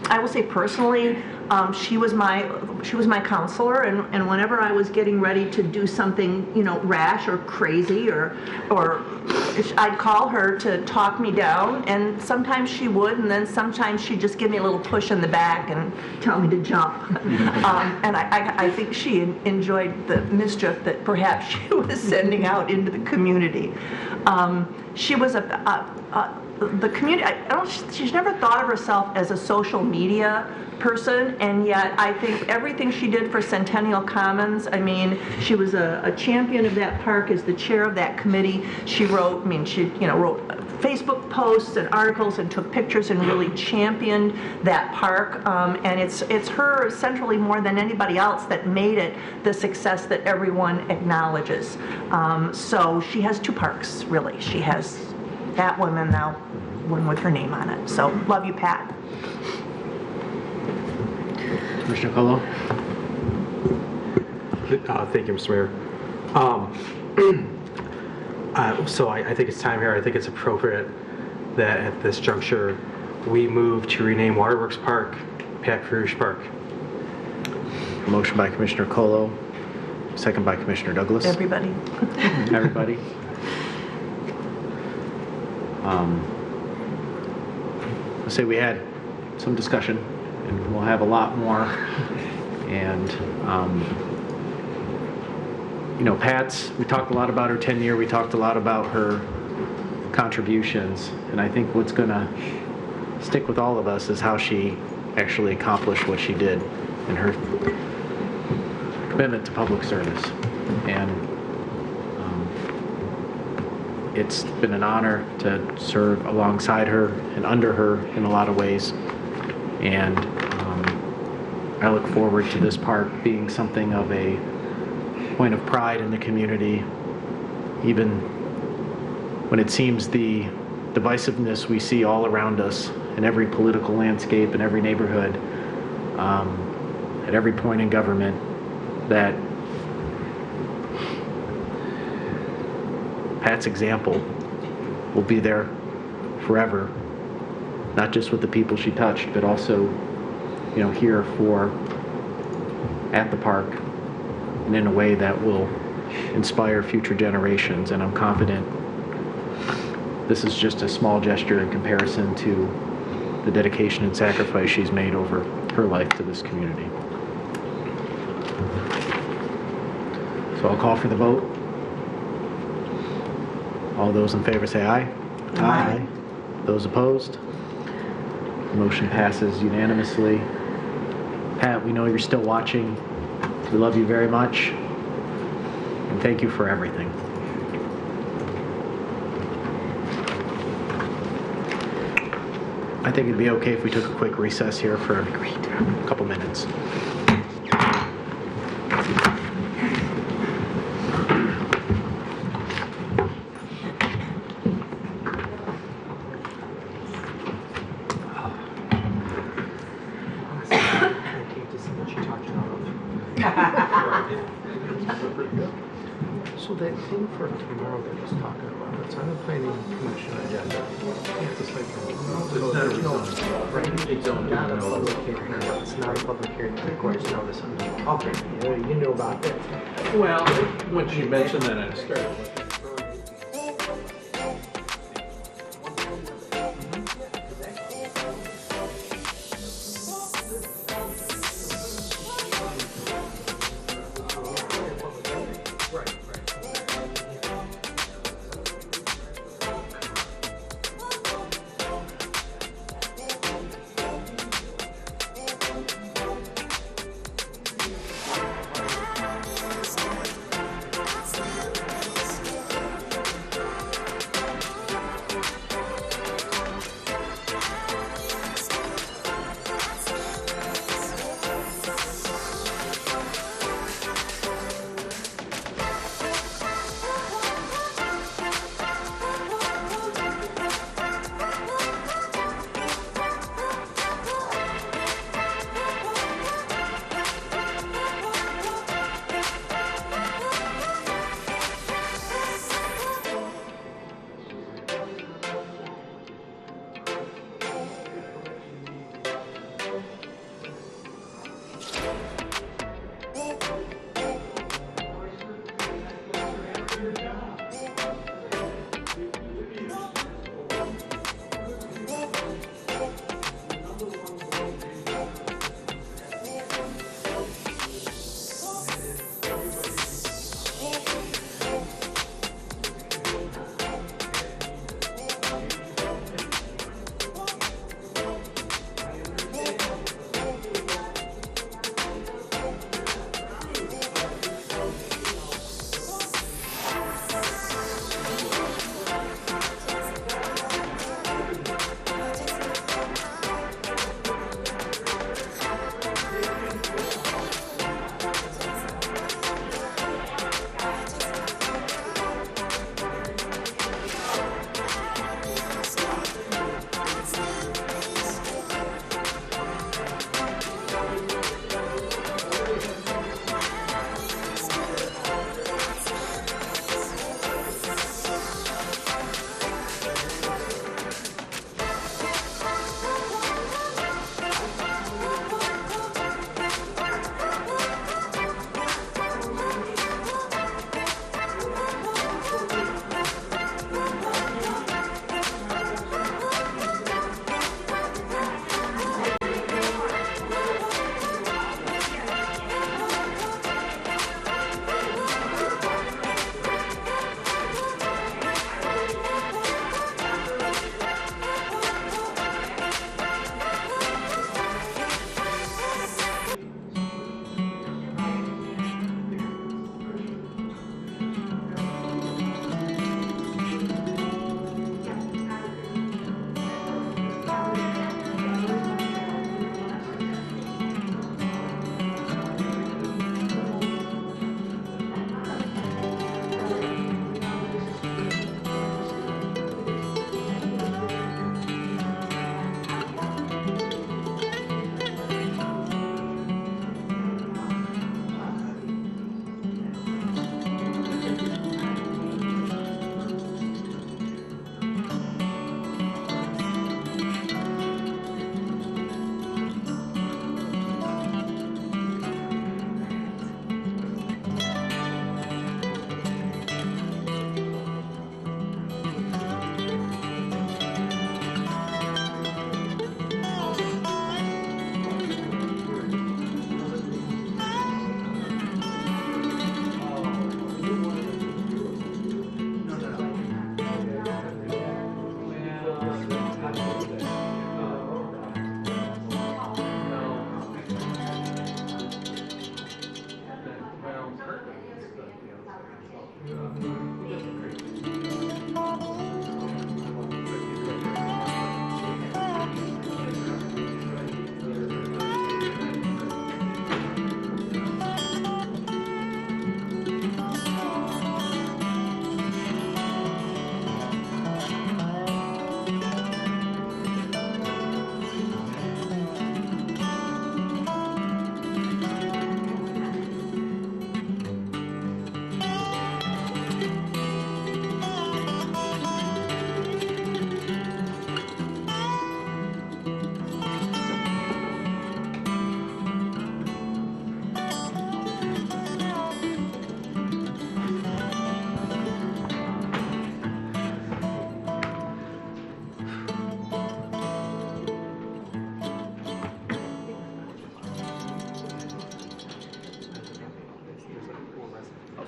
I will say personally, she was my counselor, and whenever I was getting ready to do something, rash or crazy, or I'd call her to talk me down, and sometimes she would, and then sometimes she'd just give me a little push in the back and tell me to jump. And I think she enjoyed the mischief that perhaps she was sending out into the community. She was the community. She's never thought of herself as a social media person, and yet I think everything she did for Centennial Commons, she was a champion of that park as the chair of that committee. She wrote, wrote Facebook posts and articles and took pictures and really championed that park. And it's her centrally more than anybody else that made it the success that everyone acknowledges. So she has two parks, really. She has that one and now one with her name on it. So love you, Pat. Commissioner Colo. Thank you, Mr. Mayor. So I think it's time here. I think it's appropriate that at this juncture we move to rename WROK Park Pat Peruche Park. A motion by Commissioner Colo, second by Commissioner Douglas. Everybody. Everybody. Let's say we had some discussion, and we'll have a lot more. And Pat's, we talked a lot about her tenure, we talked a lot about her contributions, and I think what's going to stick with all of us is how she actually accomplished what she did and her commitment to public service. And it's been an honor to serve alongside her and under her in a lot of ways. And I look forward to this park being something of a point of pride in the community, even when it seems the divisiveness we see all around us in every political landscape, in every neighborhood, at every point in government, that Pat's example will be there forever, not just with the people she touched, but also, here at the park, and in a way that will inspire future generations. And I'm confident this is just a small gesture in comparison to the dedication and sacrifice she's made over her life to this community. So I'll call for the vote. All those in favor say aye. Aye. Those opposed? The motion passes unanimously. Pat, we know you're still watching. We love you very much. And thank you for everything. I think it'd be okay if we took a quick recess here for a couple minutes. So that thing for tomorrow that he's talking about, it's on the planning commission agenda. It's like, it's not a public hearing. It's not a public hearing, it requires notice. Okay, you knew about that. Well, once you mentioned that, I started looking.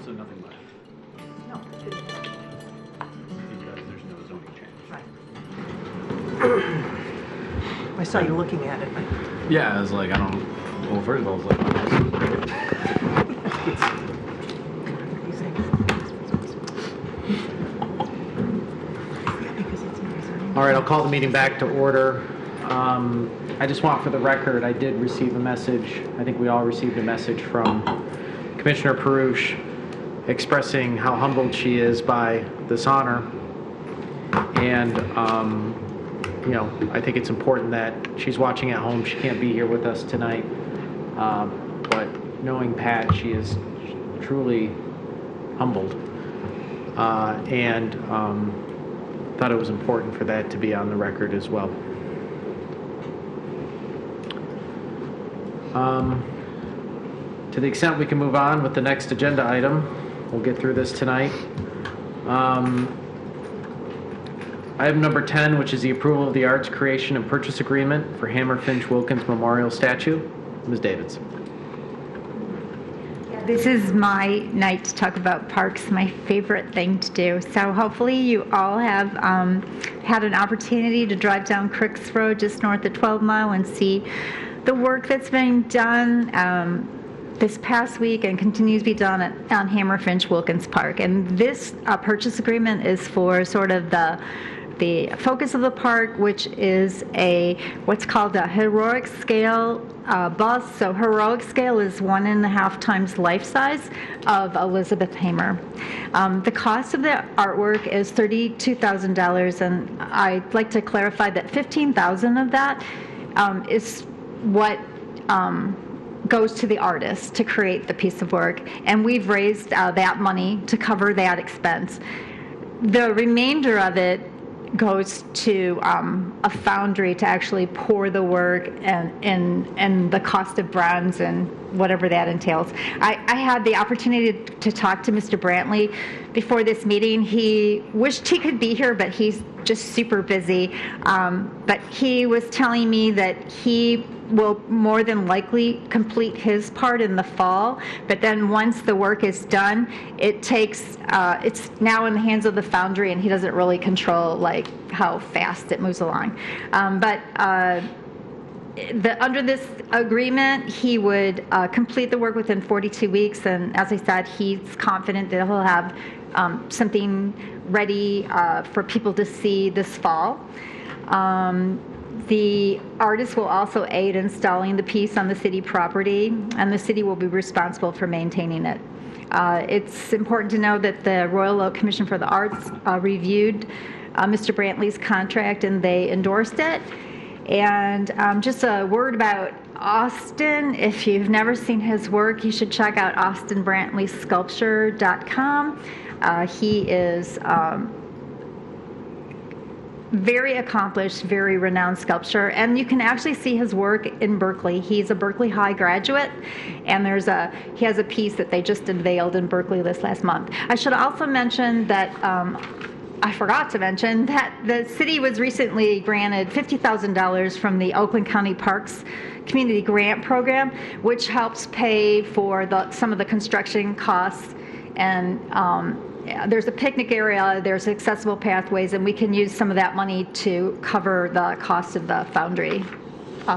So nothing left? No, it shouldn't. Because there's no zoning change. I saw you looking at it. Yeah, I was like, I don't, well, first of all, I was like, All right, I'll call the meeting back to order. I just want for the record, I did receive a message, I think we all received a message from Commissioner Perush expressing how humbled she is by this honor. And, you know, I think it's important that she's watching at home. She can't be here with us tonight. But knowing Pat, she is truly humbled. And thought it was important for that to be on the record as well. To the extent we can move on with the next agenda item, we'll get through this tonight. Item number 10, which is the approval of the arts creation and purchase agreement for Hammer Finch Wilkins Memorial Statue. Ms. Davids. This is my night to talk about parks, my favorite thing to do. So hopefully you all have had an opportunity to drive down Crooks Road just north of 12 Mile and see the work that's being done this past week and continues to be done on Hammer Finch Wilkins Park. And this purchase agreement is for sort of the focus of the park, which is what's called a heroic scale bust. So heroic scale is 1.5 times life size of Elizabeth Hamer. The cost of the artwork is $32,000, and I'd like to clarify that $15,000 of that is what goes to the artist to create the piece of work, and we've raised that money to cover that expense. The remainder of it goes to a foundry to actually pour the work and the cost of bronze and whatever that entails. I had the opportunity to talk to Mr. Brantley before this meeting. He wished he could be here, but he's just super busy. But he was telling me that he will more than likely complete his part in the fall, but then once the work is done, it's now in the hands of the foundry, and he doesn't really control like how fast it moves along. Under this agreement, he would complete the work within 42 weeks, and as I said, he's confident that he'll have something ready for people to see this fall. The artist will also aid installing the piece on the city property, and the city will be responsible for maintaining it. It's important to know that the Royal Oak Commission for the Arts reviewed Mr. Brantley's contract, and they endorsed it. And just a word about Austin. If you've never seen his work, you should check out austinbrantley.sculpture.com. He is very accomplished, very renowned sculptor, and you can actually see his work in Berkeley. He's a Berkeley High graduate, and he has a piece that they just unveiled in Berkeley this last month. I should also mention that I forgot to mention that the city was recently granted $50,000 from the Oakland County Parks Community Grant Program, which helps pay for some of the construction costs. And there's a picnic area, there's accessible pathways, and we can use some of that money to cover the cost of the foundry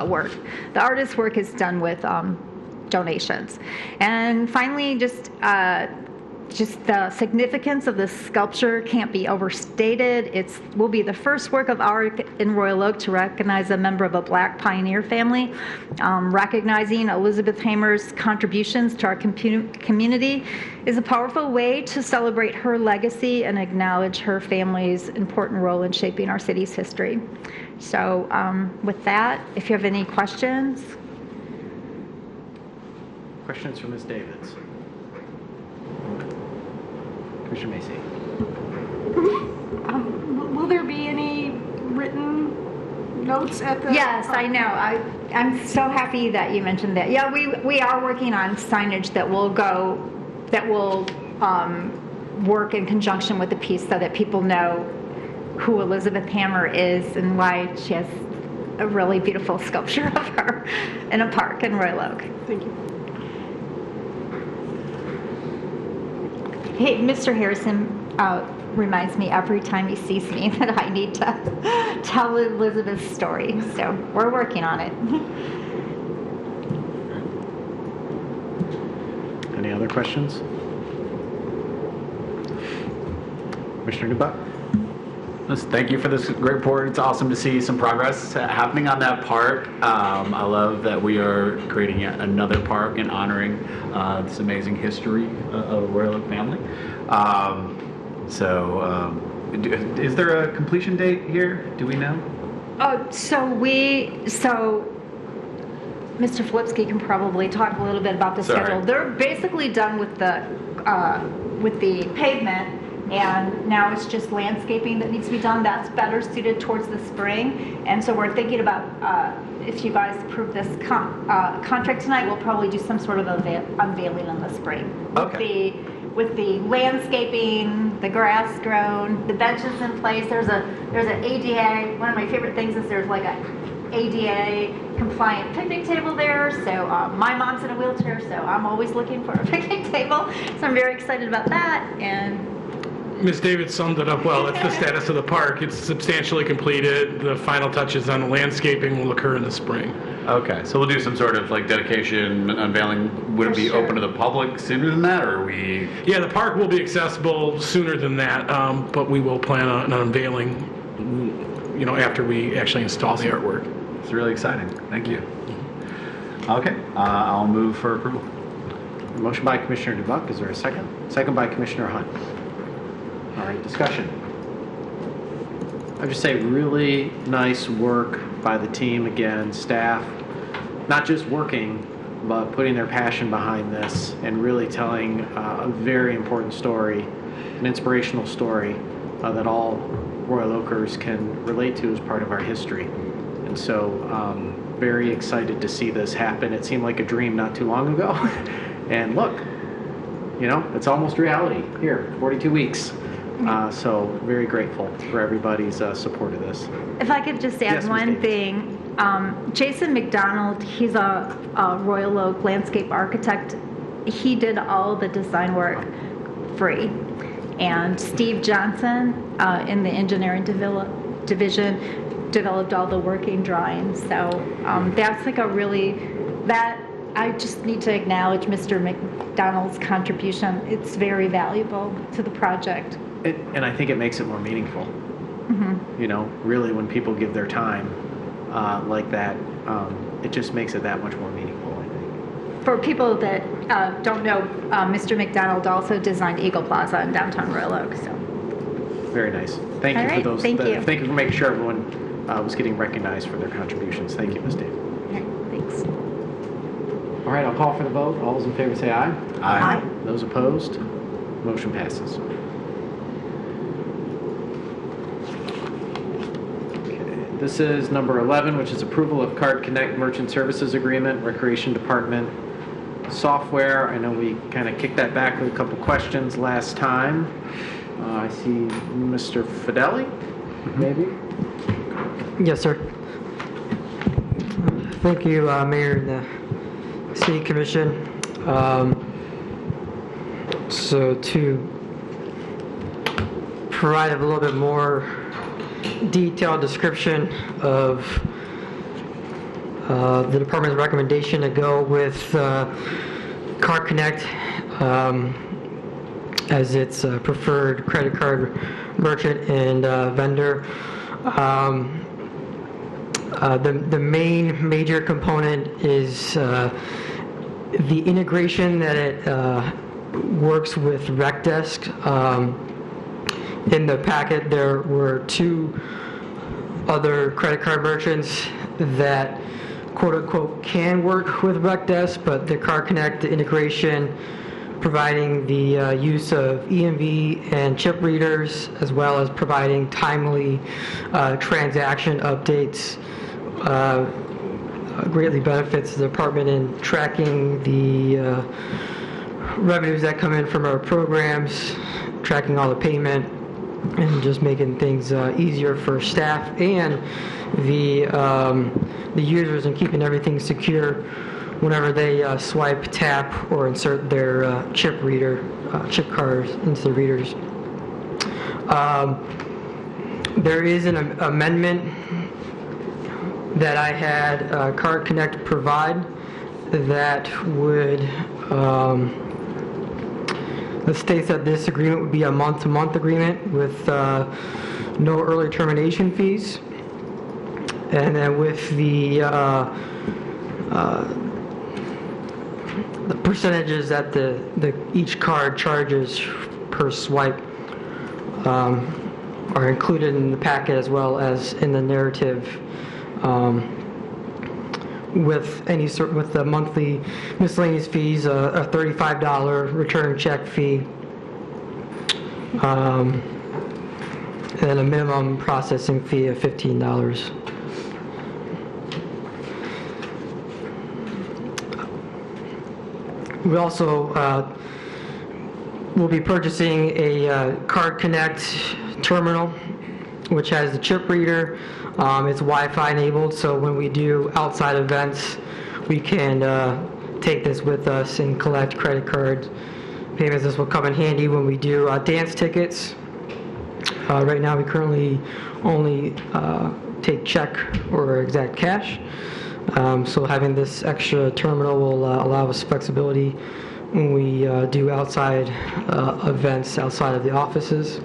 work. The artist's work is done with donations. And finally, just the significance of this sculpture can't be overstated. It will be the first work of art in Royal Oak to recognize a member of a Black pioneer family. Recognizing Elizabeth Hamer's contributions to our community is a powerful way to celebrate her legacy and acknowledge her family's important role in shaping our city's history. So with that, if you have any questions. Questions for Ms. Davids? Commissioner Macy. Will there be any written notes at the... Yes, I know. I'm so happy that you mentioned that. Yeah, we are working on signage that will work in conjunction with the piece so that people know who Elizabeth Hamer is and why she has a really beautiful sculpture of her in a park in Royal Oak. Thank you. Hey, Mr. Harrison reminds me every time he sees me that I need to tell Elizabeth's story. So we're working on it. Any other questions? Commissioner DeBuck? Thank you for this great report. It's awesome to see some progress happening on that park. I love that we are creating yet another park and honoring this amazing history of the Royal Oak family. Is there a completion date here? Do we know? So Mr. Filipski can probably talk a little bit about the schedule. They're basically done with the pavement. And now it's just landscaping that needs to be done. That's better suited towards the spring. And so we're thinking about if you guys approve this contract tonight, we'll probably do some sort of unveiling in the spring. Okay. With the landscaping, the grass grown, the benches in place. There's an ADA. One of my favorite things is there's like a ADA compliant picnic table there. So my mom's in a wheelchair, so I'm always looking for a picnic table. So I'm very excited about that. And Ms. David summed it up well. That's the status of the park. It's substantially completed. The final touches on the landscaping will occur in the spring. Okay, so we'll do some sort of like dedication unveiling. Would it be open to the public sooner than that, or are we? Yeah, the park will be accessible sooner than that, but we will plan on unveiling, after we actually install the artwork. It's really exciting. Thank you. Okay, I'll move for approval. Motion by Commissioner DeBuck. Is there a second? Second by Commissioner Hunt. All right, discussion. I would just say really nice work by the team again, staff, not just working, but putting their passion behind this and really telling a very important story, an inspirational story that all Royal Oakers can relate to as part of our history. And so very excited to see this happen. It seemed like a dream not too long ago. And look, it's almost reality here, 42 weeks. So very grateful for everybody's support of this. if I could just add one thing. Jason McDonald, he's a Royal Oak landscape architect. He did all the design work free. And Steve Johnson in the engineering division developed all the working drawings. So that's like I just need to acknowledge Mr. McDonald's contribution. It's very valuable to the project. And I think it makes it more meaningful. Mm-hmm. Really when people give their time like that, it just makes it that much more meaningful, I think. For people that don't know, Mr. McDonald also designed Eagle Plaza in downtown Royal Oak. So. Very nice. Thank you for those. Thank you. Thank you for making sure everyone was getting recognized for their contributions. Thank you, Ms. David. Okay, thanks. All right, I'll call for the vote. All those in favor say aye. Aye. Those opposed? Motion passes. Okay, this is number 11, which is approval of Card Connect Merchant Services Agreement, Recreation Department software. I know we kind of kicked that back with a couple questions last time. I see Mr. Fideli, maybe? Yes, sir. Thank you, Mayor and the City Commission. So to provide a little bit more detailed description of the department's recommendation to go with Card Connect as its preferred credit card merchant and vendor. The main major component is the integration that it works with RecDesk. In the packet, there were two other credit card merchants that quote-unquote can work with RecDesk, but the Card Connect integration providing the use of EMV and chip readers, as well as providing timely transaction updates, greatly benefits the department in tracking the revenues that come in from our programs, tracking all the payment, and just making things easier for staff and the users and keeping everything secure whenever they swipe, tap, or insert their chip cards into the readers. There is an amendment that I had Card Connect provide that would that states that this agreement would be a month-to-month agreement with no early termination fees, and then with the percentages that each card charges per swipe are included in the packet as well as in the narrative. With the monthly miscellaneous fees, a $35 return check fee, and a minimum processing fee of $15. We also will be purchasing a Card Connect terminal, which has the chip reader. It's Wi-Fi enabled, so when we do outside events, we can take this with us and collect credit card payments. This will come in handy when we do dance tickets. Right now, we currently only take check or exact cash. So having this extra terminal will allow us flexibility when we do outside events outside of the offices.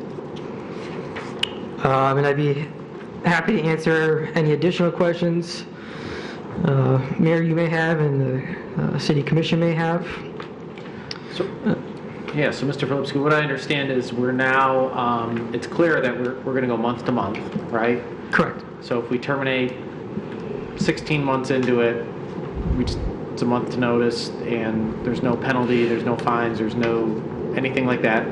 And I'd be happy to answer any additional questions Mayor you may have and the City Commission may have. So Mr. Filipski, what I understand is we're now, it's clear that we're going to go month to month, right? Correct. So if we terminate 16 months into it, it's a month to notice, and there's no penalty, there's no fines, there's no anything like that.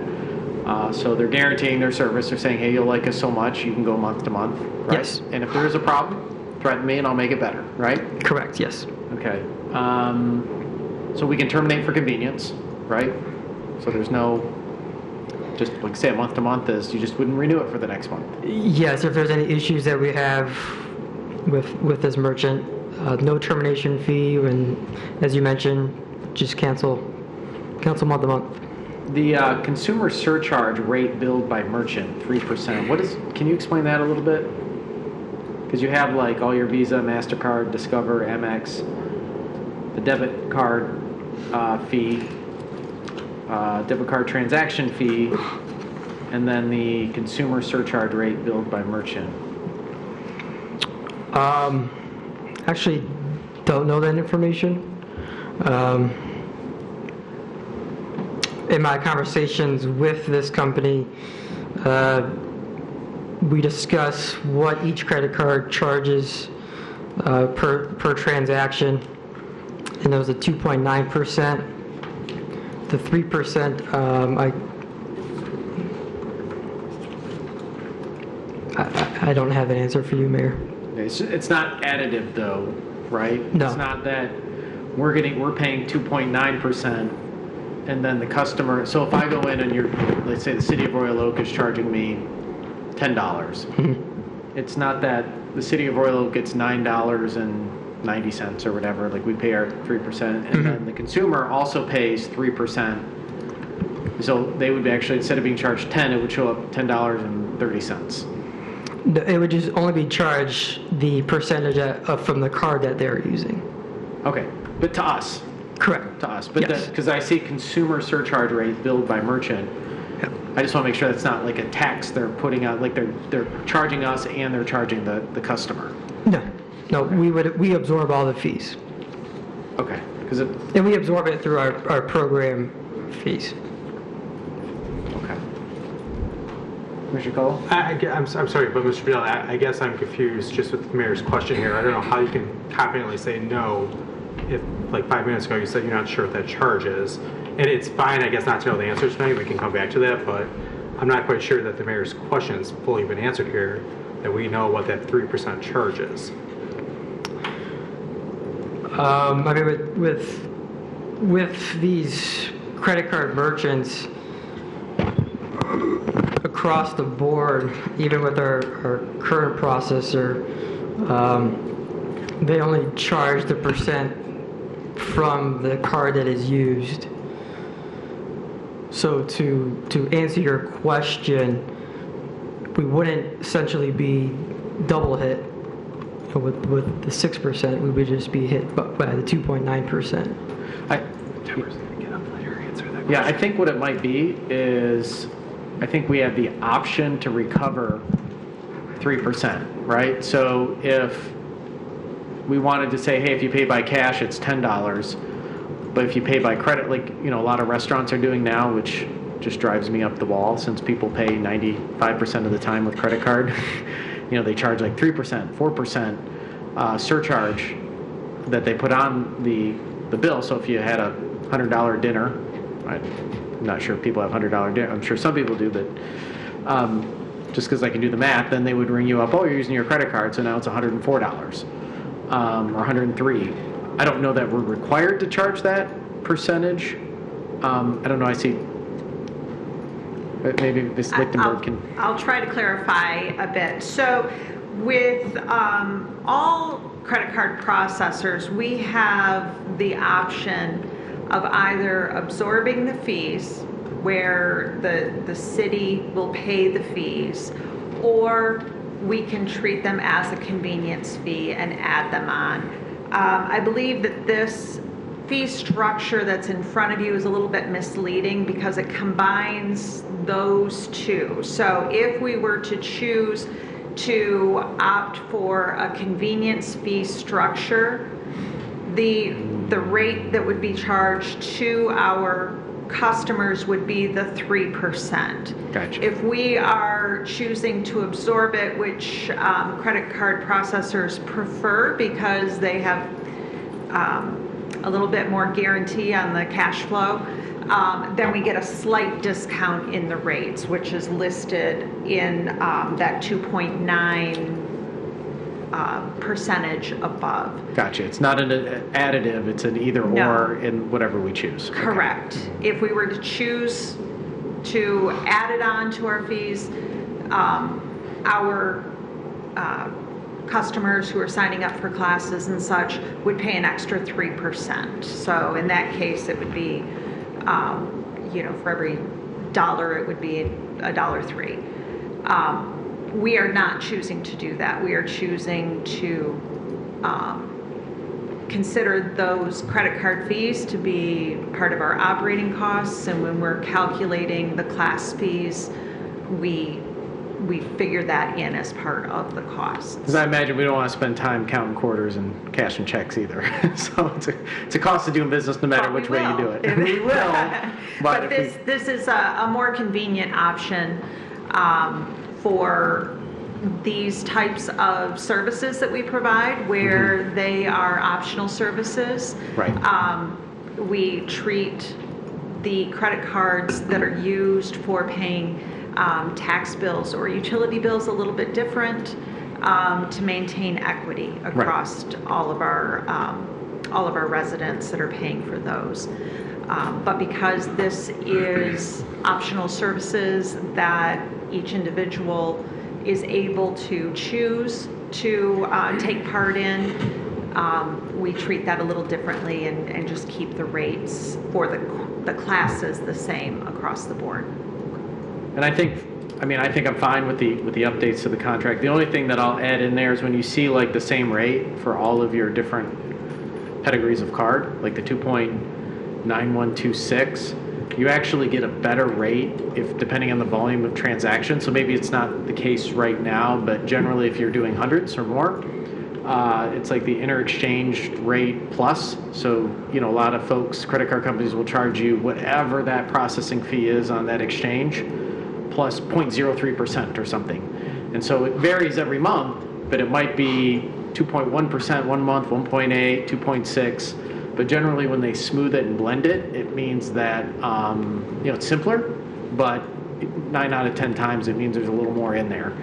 So they're guaranteeing their service. They're saying, hey, you'll like us so much, you can go month to month, right? Yes. And if there is a problem, threaten me and I'll make it better, right? Correct, yes. Okay. So we can terminate for convenience, right? So there's no, just like say a month to month is, you just wouldn't renew it for the next month. Yes, if there's any issues that we have with this merchant, no termination fee, and as you mentioned, just cancel month to month. The consumer surcharge rate billed by merchant, 3%. Can you explain that a little bit? Because you have like all your Visa, MasterCard, Discover, Amex, the debit card fee, debit card transaction fee, and then the consumer surcharge rate billed by merchant. Actually, don't know that information. In my conversations with this company, we discuss what each credit card charges per transaction, and there was a 2.9%. The 3%, I don't have an answer for you, Mayor. It's not additive though, right? No. It's not that we're paying 2.9%. And then the customer, so if I go in and let's say the City of Royal Oak is charging me $10, it's not that the City of Royal Oak gets $9.90 or whatever, like we pay our 3%, and then the consumer also pays 3%. So they would actually, instead of being charged 10, it would show up $10.30. It would just only be charged the percentage from the card that they're using. Okay, but to us. Correct. To us, but Yes. because I see consumer surcharge rate billed by merchant, I just want to make sure that's not like a tax they're putting out, like they're charging us and they're charging the customer. No, we absorb all the fees. Okay, and we absorb it through our program fees. Okay. Commissioner Cole? I'm sorry, but Mr. Vidal, I guess I'm confused just with the mayor's question here. I don't know how you can confidently say no if, like 5 minutes ago, you said you're not sure what that charge is. And it's fine, I guess, not to know the answers tonight. We can come back to that, but I'm not quite sure that the mayor's question's fully been answered here, that we know what that 3% charge is. I mean, with these credit card merchants across the board, even with our current processor, they only charge the percent from the card that is used. So to answer your question, we wouldn't essentially be double hit with the 6%. We would just be hit by the 2.9%. Yeah, I think what it might be is, I think we have the option to recover 3%, right? So if we wanted to say, hey, if you pay by cash, it's $10, but if you pay by credit, like, a lot of restaurants are doing now, which just drives me up the wall, since people pay 95% of the time with credit card. They charge like 3%, 4% surcharge that they put on the bill. So if you had a $100 dinner, I'm not sure if people have $100 dinner. I'm sure some people do, but just because I can do the math, then they would ring you up, oh, you're using your credit card, so now it's $104 or $103. I don't know that we're required to charge that percentage. I don't know, I see, maybe Ms. Lichtenberg can. I'll try to clarify a bit. So with all credit card processors, we have the option of either absorbing the fees, where the city will pay the fees, or we can treat them as a convenience fee and add them on. I believe that this fee structure that's in front of you is a little bit misleading because it combines those two. So if we were to choose to opt for a convenience fee structure, the rate that would be charged to our customers would be the 3%. Gotcha. If we are choosing to absorb it, which credit card processors prefer because they have a little bit more guarantee on the cash flow, then we get a slight discount in the rates, which is listed in that 2.9 percentage above. Gotcha. It's not an additive, it's an either or in whatever we choose. Correct. Okay. If we were to choose to add it on to our fees, our customers who are signing up for classes and such would pay an extra 3%. So in that case, it would be, for every dollar, it would be $1.03. We are not choosing to do that. We are choosing to consider those credit card fees to be part of our operating costs, and when we're calculating the class fees, we figure that in as part of the cost. Because I imagine we don't want to spend time counting quarters and cashing checks either. So it's a cost of doing business no matter which way you do it. We will. But this is a more convenient option for these types of services that we provide, where they are optional services. Right. We treat the credit cards that are used for paying tax bills or utility bills a little bit different, to maintain equity across all of our residents that are paying for those. But because this is optional services that each individual is able to choose to take part in, we treat that a little differently and just keep the rates for the classes the same across the board. And I think I'm fine with the updates to the contract. The only thing that I'll add in there is when you see like the same rate for all of your different pedigrees of card, like the 2.9126, you actually get a better rate if depending on the volume of transactions. So maybe it's not the case right now, but generally if you're doing hundreds or more, it's like the inter-exchange rate plus. So, a lot of folks, credit card companies will charge you whatever that processing fee is on that exchange plus 0.03% or something. And so it varies every month, but it might be 2.1% one month, 1.8, 2.6. But generally when they smooth it and blend it, it means that, it's simpler, but 9 out of 10 times it means there's a little more in there.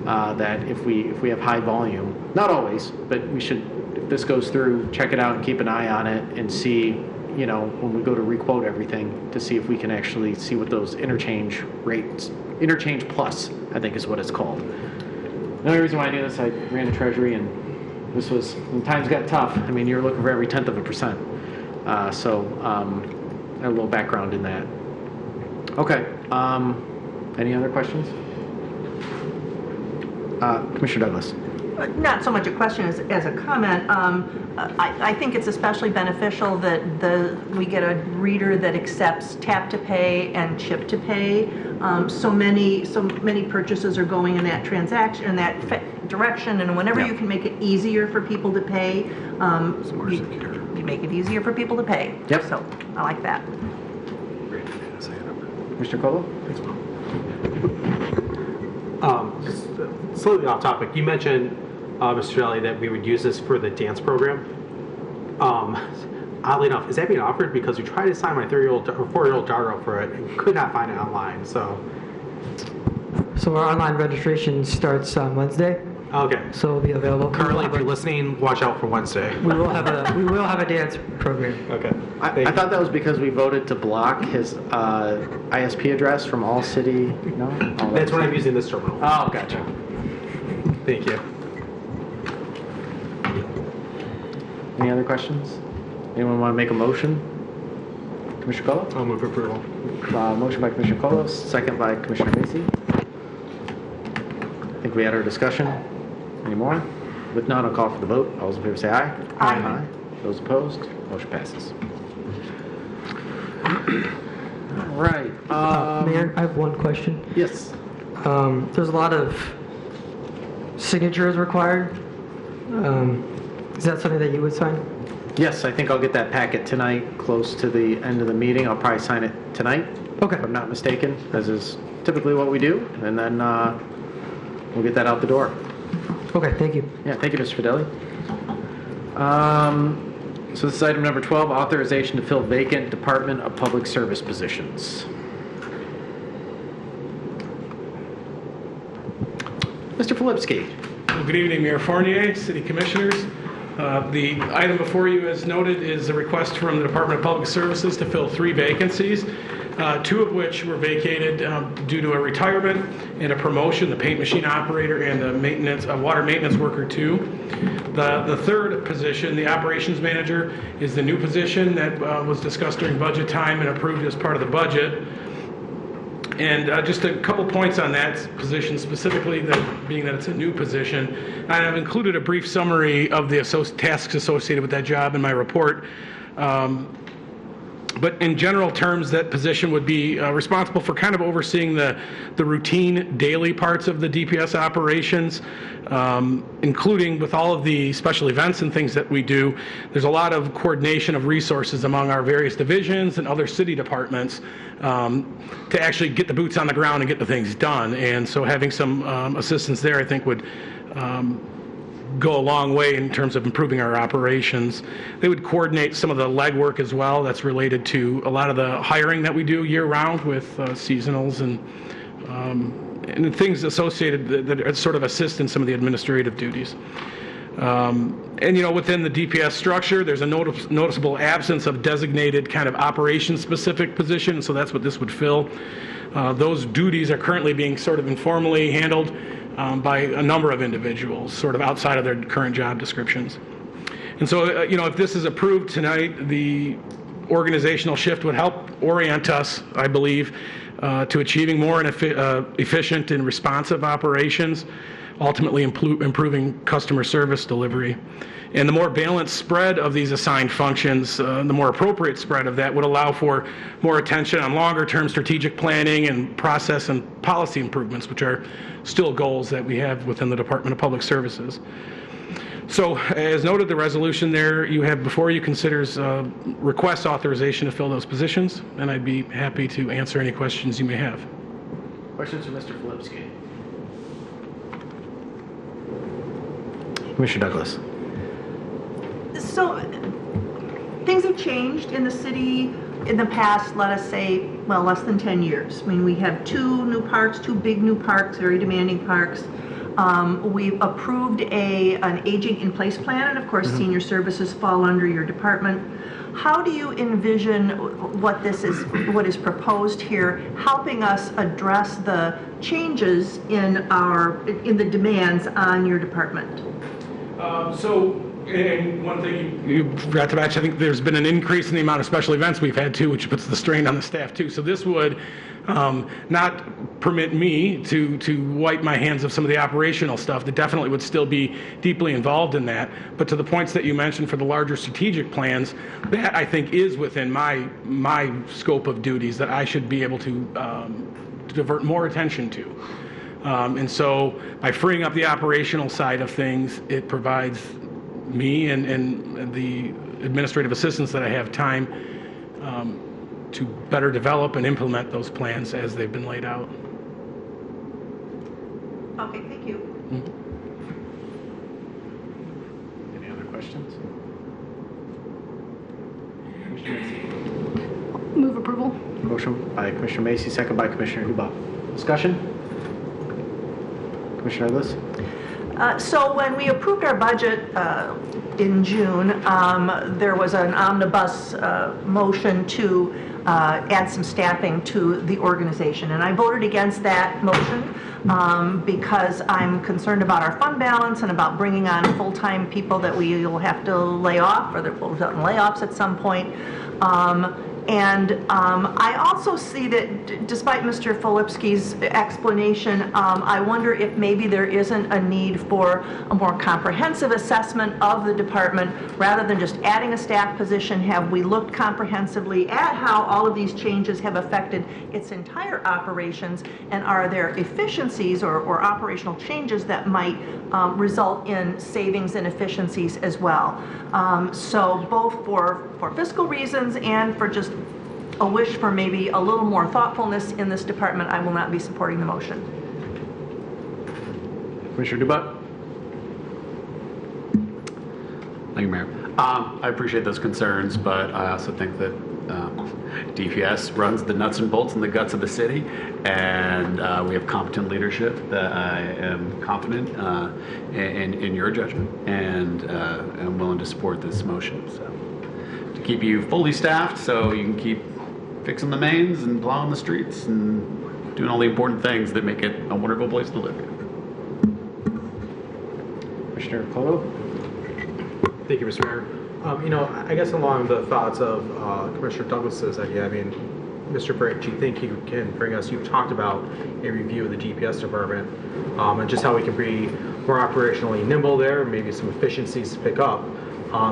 That if we have high volume, not always, but we should, if this goes through, check it out and keep an eye on it and see, when we go to requote everything, to see if we can actually see what those interchange rates, interchange plus, I think is what it's called. The only reason why I knew this, I ran a treasury, and this was, when times got tough, you're looking for every 1/10 of a percent. A little background in that. Okay. Any other questions? Commissioner Douglas. Not so much a question as a comment. I think it's especially beneficial that we get a reader that accepts tap to pay and chip to pay. So many purchases are going in that transaction, in that direction, and whenever you can make it easier for people to pay, you make it easier for people to pay. Yep. So I like that. Mr. Colo? Slightly off topic, you mentioned, Mr. Shelley, that we would use this for the dance program. Oddly enough, is that being offered? Because we tried to sign my 4-year-old daughter up for it and could not find it online. So our online registration starts on Wednesday. Okay. So it'll be available. Currently, if you're listening, watch out for Wednesday. We will have a dance program. Okay. I thought that was because we voted to block his ISP address from all city. No. That's when I'm using this terminal. Oh, gotcha. Thank you. Any other questions? Anyone want to make a motion? Commissioner Colo? I'll move for approval. Motion by Commissioner Colo, second by Commissioner Macy. I think we had our discussion. Any more? With none, I'll call for the vote. All those in favor say aye. Aye. Those opposed? Motion passes. All right. Mayor, I have one question. Yes. There's a lot of signatures required. Is that something that you would sign? Yes, I think I'll get that packet tonight, close to the end of the meeting. I'll probably sign it tonight. Okay. If I'm not mistaken, as is typically what we do. And then we'll get that out the door. Okay, thank you. Yeah, thank you, Mr. Fidelli. So this is item number 12, authorization to fill vacant Department of Public Service positions. Mr. Filipski. Well, good evening, Mayor Fournier, City Commissioners. The item before you, as noted, is a request from the Department of Public Services to fill 3 vacancies, 2 of which were vacated due to a retirement and a promotion, the paint machine operator and a water maintenance worker 2. The third position, the operations manager, is the new position that was discussed during budget time and approved as part of the budget. And just a couple points on that position specifically, being that it's a new position. And I've included a brief summary of the tasks associated with that job in my report. But in general terms, that position would be responsible for kind of overseeing the routine daily parts of the DPS operations, including with all of the special events and things that we do. There's a lot of coordination of resources among our various divisions and other city departments to actually get the boots on the ground and get the things done. And so having some assistance there, I think, would go a long way in terms of improving our operations. They would coordinate some of the legwork as well that's related to a lot of the hiring that we do year-round with seasonals and things associated that sort of assist in some of the administrative duties. And, within the DPS structure, there's a noticeable absence of designated kind of operation-specific position, so that's what this would fill. Those duties are currently being sort of informally handled by a number of individuals, sort of outside of their current job descriptions. And so, if this is approved tonight, the organizational shift would help orient us, I believe, to achieving more efficient and responsive operations, ultimately improving customer service delivery. And the more balanced spread of these assigned functions, the more appropriate spread of that would allow for more attention on longer-term strategic planning and process and policy improvements, which are still goals that we have within the Department of Public Services. So, as noted, the resolution there you have before you considers request authorization to fill those positions, and I'd be happy to answer any questions you may have. Questions for Mr. Filipski? Commissioner Douglas. So things have changed in the city in the past, let us say, less than 10 years. I mean, we have 2 new parks, 2 big new parks, very demanding parks. We've approved an aging in place plan, and of course, senior services fall under your department. How do you envision what is proposed here, helping us address the changes in the demands on your department? So And one thing you forgot to mention, I think there's been an increase in the amount of special events we've had too, which puts the strain on the staff too. So this would not permit me to wipe my hands of some of the operational stuff that definitely would still be deeply involved in that. But to the points that you mentioned for the larger strategic plans, that I think is within my scope of duties that I should be able to divert more attention to. And so by freeing up the operational side of things, it provides me and the administrative assistants that I have time to better develop and implement those plans as they've been laid out. Okay, thank you. Any other questions? Move approval. Motion by Commissioner Macy, second by Commissioner Huba. Discussion? Commissioner Lewis? So when we approved our budget in June, there was an omnibus motion to add some staffing to the organization. And I voted against that motion because I'm concerned about our fund balance and about bringing on full-time people that we will have to lay off or that will result in layoffs at some point. I also see that despite Mr. Filipski's explanation, I wonder if maybe there isn't a need for a more comprehensive assessment of the department rather than just adding a staff position. Have we looked comprehensively at how all of these changes have affected its entire operations, and are there efficiencies or operational changes that might result in savings and efficiencies as well? So both for fiscal reasons and for just a wish for maybe a little more thoughtfulness in this department, I will not be supporting the motion. Commissioner Dubuck? Thank you, Mayor. I appreciate those concerns, but I also think that DPS runs the nuts and bolts and the guts of the city, and we have competent leadership that I am confident in your judgment, and I'm willing to support this motion. So, to keep you fully staffed so you can keep fixing the mains and plowing the streets and doing all the important things that make it a wonderful place to live. Commissioner Colo? Thank you, Mr. Mayor. I guess along the thoughts of Commissioner Douglas's idea, I mean, Mr. Brick, do you think you can bring us, you've talked about a review of the GPS department and just how we can be more operationally nimble there, maybe some efficiencies to pick up.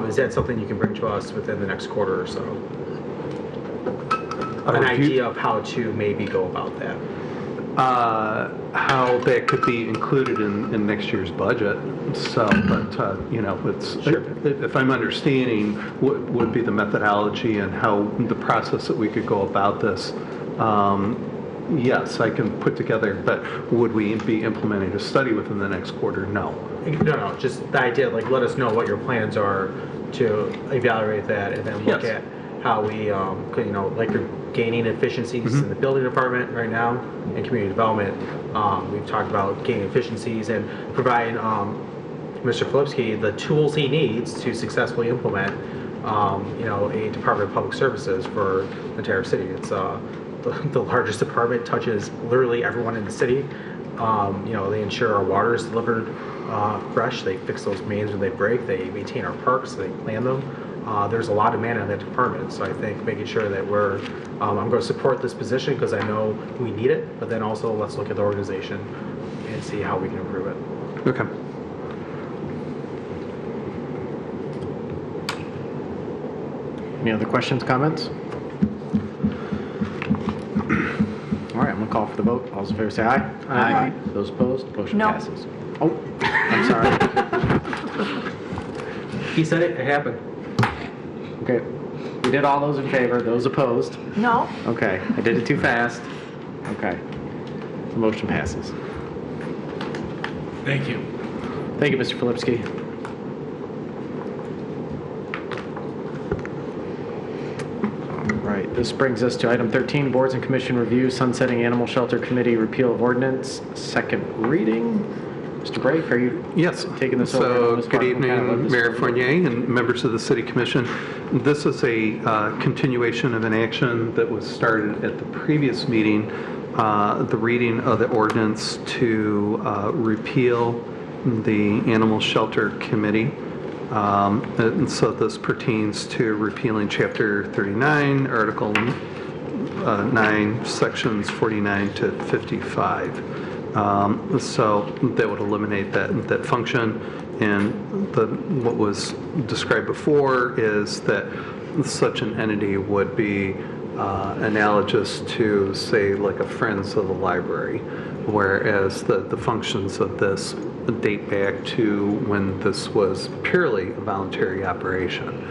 Is that something you can bring to us within the next quarter or so? An idea of how to maybe go about that. How that could be included in next year's budget. So, but it's Sure. If I'm understanding what would be the methodology and how the process that we could go about this. Yes, I can put together, but would we be implementing a study within the next quarter? No. No, just the idea, like, let us know what your plans are to evaluate that and then look at how we, like you're gaining efficiencies in the building department right now and community development. We've talked about gaining efficiencies and providing Mr. Filipski the tools he needs to successfully implement, a Department of Public Services for the entire city. It's the largest department, touches literally everyone in the city. They ensure our water is delivered fresh. They fix those mains when they break. They maintain our parks. They plan them. There's a lot of man in that department, so I think making sure that I'm going to support this position because I know we need it, but then also let's look at the organization and see how we can improve it. Okay. Any other questions, comments? All right, I'm going to call for the vote. All those in favor say aye. Aye. Those opposed, motion No. passes. Oh, I'm sorry. He said it happened. Okay, we did all those in favor. Those opposed? No? Okay, I did it too fast. Okay, the motion passes. Thank you. Thank you, Mr. Filipski. All right, this brings us to item 13, Boards and Commission Review, Sunsetting Animal Shelter Committee Repeal of Ordinance, second reading. Mr. Brake, are you taking this over? So, good evening, Mayor Fournier and members of the City Commission. This is a continuation of an action that was started at the previous meeting, the reading of the ordinance to repeal the Animal Shelter Committee. And so this pertains to repealing Chapter 39, Article 9, Sections 49 to 55. So that would eliminate that function. And what was described before is that such an entity would be analogous to, say, like a Friends of the Library, whereas the functions of this date back to when this was purely a voluntary operation.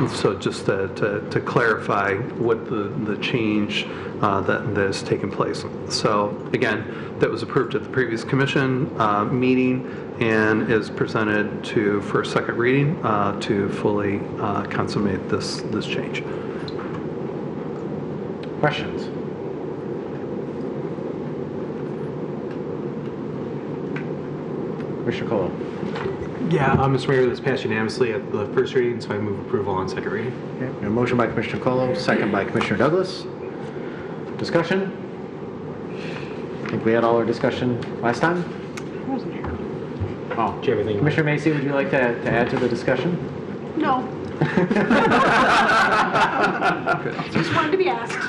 So just to clarify what the change that has taken place. So again, that was approved at the previous commission meeting and is presented for a second reading to fully consummate this change. Questions? Commissioner Cole. Yeah, Mr. Mayor, this passed unanimously at the first reading, so I move approval on second reading. Okay. A motion by Commissioner Colo, second by Commissioner Douglas. Discussion? I think we had all our discussion last time. I wasn't here. Oh, do you have anything? Commissioner Macy, would you like to add to the discussion? No. Just wanted to be asked.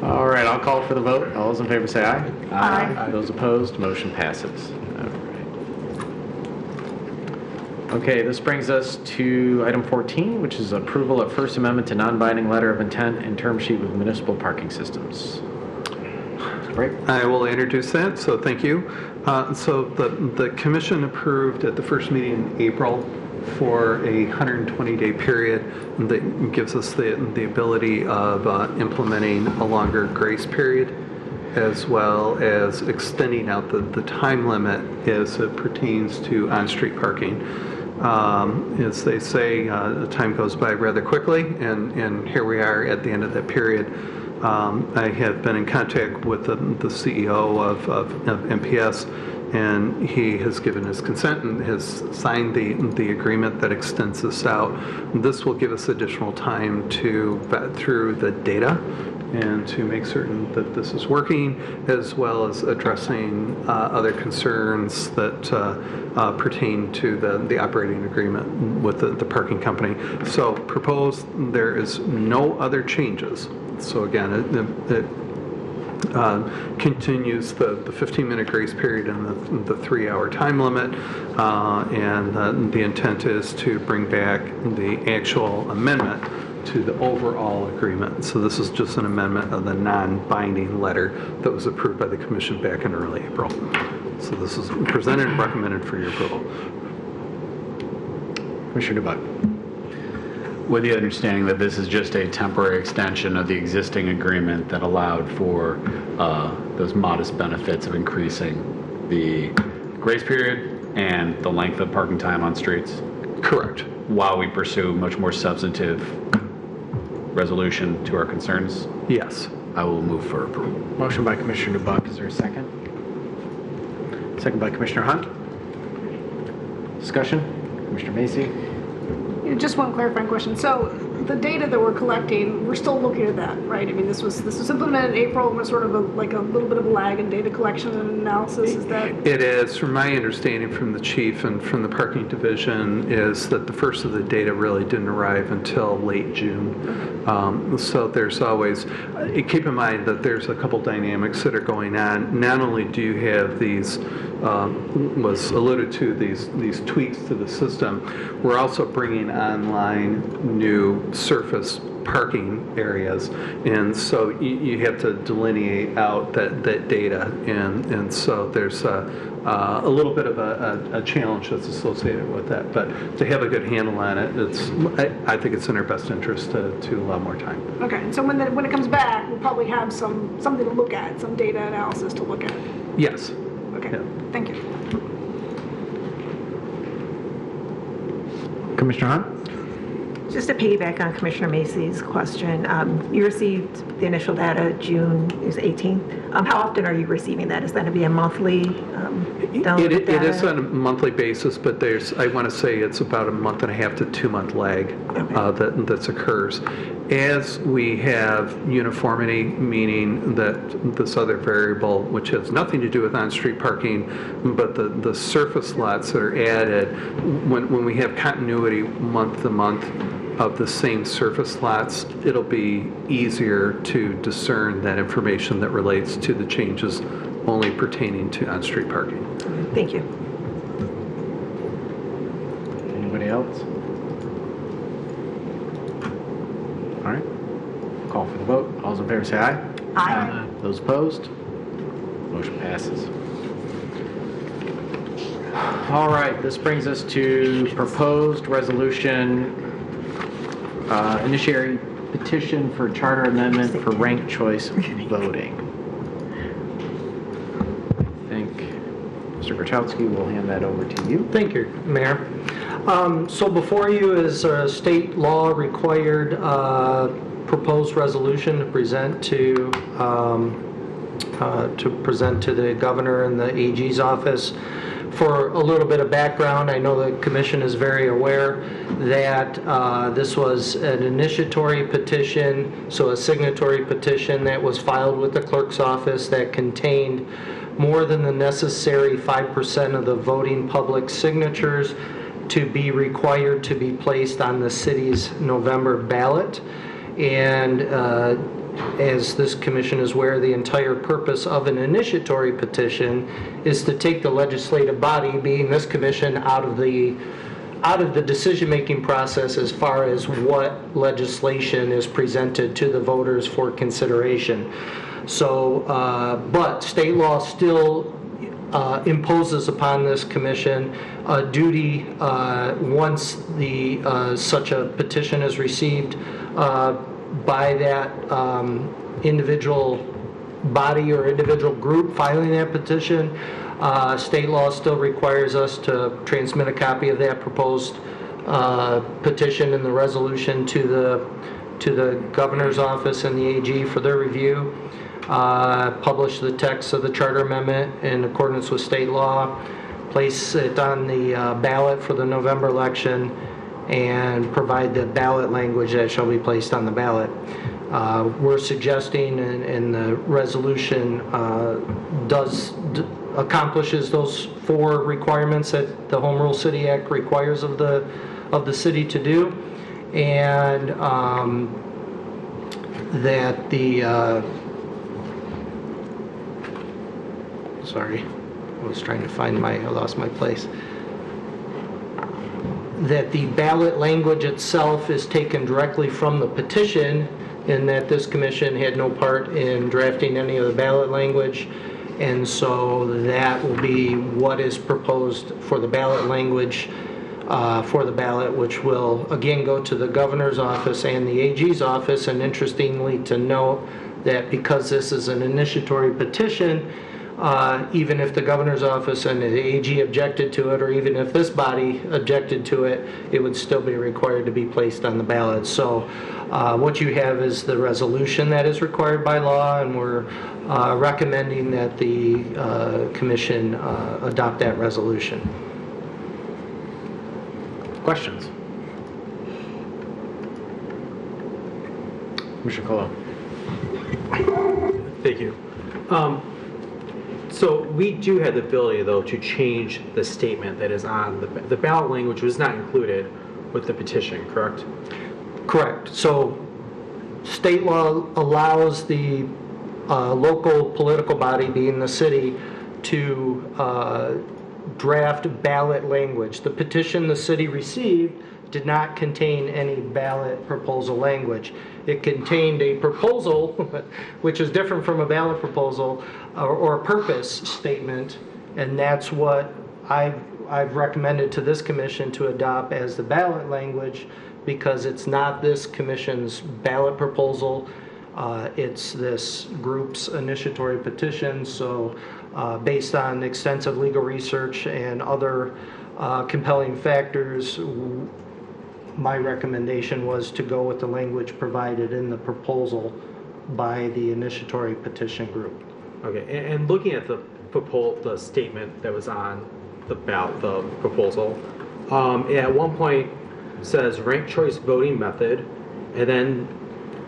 All right, I'll call for the vote. All those in favor say aye. Aye. Those opposed, motion passes. All right. Okay, this brings us to item 14, which is approval of First Amendment to non-binding letter of intent and term sheet with municipal parking systems. Right. I will introduce that, so thank you. So the commission approved at the first meeting in April for a 120-day period that gives us the ability of implementing a longer grace period, as well as extending out the time limit as it pertains to on-street parking. As they say, the time goes by rather quickly, and here we are at the end of that period. I have been in contact with the CEO of MPS, and he has given his consent and has signed the agreement that extends this out. This will give us additional time to vet through the data and to make certain that this is working, as well as addressing other concerns that pertain to the operating agreement with the parking company. So proposed, there is no other changes. So again, it continues the 15-minute grace period and the 3-hour time limit, and the intent is to bring back the actual amendment to the overall agreement. So this is just an amendment of the non-binding letter that was approved by the commission back in early April. So this is presented and recommended for your approval. Commissioner DeBuck. With the understanding that this is just a temporary extension of the existing agreement that allowed for those modest benefits of increasing the grace period and the length of parking time on streets? Correct. While we pursue much more substantive resolution to our concerns? Yes. I will move for approval. Motion by Commissioner DeBuck. Is there a second? Second by Commissioner Hunt. Discussion? Commissioner Macy. Just one clarifying question. So the data that we're collecting, we're still looking at that, right? I mean, this was implemented in April, and we're sort of like a little bit of a lag in data collection and analysis. Is that? It is. From my understanding from the chief and from the parking division is that the first of the data really didn't arrive until late June. So there's always, keep in mind that there's a couple dynamics that are going on. Not only do you have these, was alluded to, these tweaks to the system, we're also bringing online new surface parking areas, and so you have to delineate out that data, and so there's a little bit of a challenge that's associated with that. But to have a good handle on it, I think it's in our best interest to allow more time. Okay, and so when it comes back, we'll probably have something to look at, some data analysis to look at. Yes. Okay. Yeah. Thank you. Commissioner Hunt. Just to piggyback on Commissioner Macy's question, you received the initial data June 18th. How often are you receiving that? Is that to be a monthly download It data? is on a monthly basis, but I want to say it's about a month and a half to 2 month lag that occurs. As we have uniformity, meaning that this other variable, which has nothing to do with on-street parking, but the surface lots that are added, when we have continuity month to month of the same surface lots, it'll be easier to discern that information that relates to the changes only pertaining to on-street parking. Thank you. Anybody else? All right. Call for the vote. All those in favor say aye. Aye. Those opposed? Motion passes. All right, this brings us to proposed resolution, initiatory petition for charter amendment for ranked choice voting. I think Mr. Grachowski will hand that over to you. Thank you, Mayor. So before you is a state law required proposed resolution to present to the governor and the AG's office. For a little bit of background, I know the commission is very aware that this was an initiatory petition, so a signatory petition that was filed with the clerk's office that contained more than the necessary 5% of the voting public signatures to be required to be placed on the city's November ballot. And as this commission is aware, the entire purpose of an initiatory petition is to take the legislative body, being this commission, out of the decision-making process as far as what legislation is presented to the voters for consideration. So, but state law still imposes upon this commission a duty once such a petition is received by that individual body or individual group filing that petition. State law still requires us to transmit a copy of that proposed petition and the resolution to the governor's office and the AG for their review. Publish the text of the charter amendment in accordance with state law, place it on the ballot for the November election, and provide the ballot language that shall be placed on the ballot. We're suggesting, and the resolution accomplishes those 4 requirements that the Home Rule City Act requires of the city to do, and that the sorry, I was trying to find I lost my place. That the ballot language itself is taken directly from the petition, and that this commission had no part in drafting any of the ballot language, and so that will be what is proposed for the ballot language for the ballot, which will again go to the governor's office and the AG's office. And interestingly to note that because this is an initiatory petition, even if the governor's office and the AG objected to it, or even if this body objected to it, it would still be required to be placed on the ballot. So what you have is the resolution that is required by law, and we're recommending that the commission adopt that resolution. Questions? Commissioner Colo. Thank you. So we do have the ability, though, to change the statement that is on the ballot language was not included with the petition, correct? Correct. So state law allows the local political body, being the city, to draft ballot language. The petition the city received did not contain any ballot proposal language. It contained a proposal, which is different from a ballot proposal, or a purpose statement, and that's what I've recommended to this commission to adopt as the ballot language, because it's not this commission's ballot proposal. It's this group's initiatory petition. So based on extensive legal research and other compelling factors, my recommendation was to go with the language provided in the proposal by the initiatory petition group. Okay, and looking at the the statement that was on the ballot, the proposal, it at one point says ranked choice voting method, and then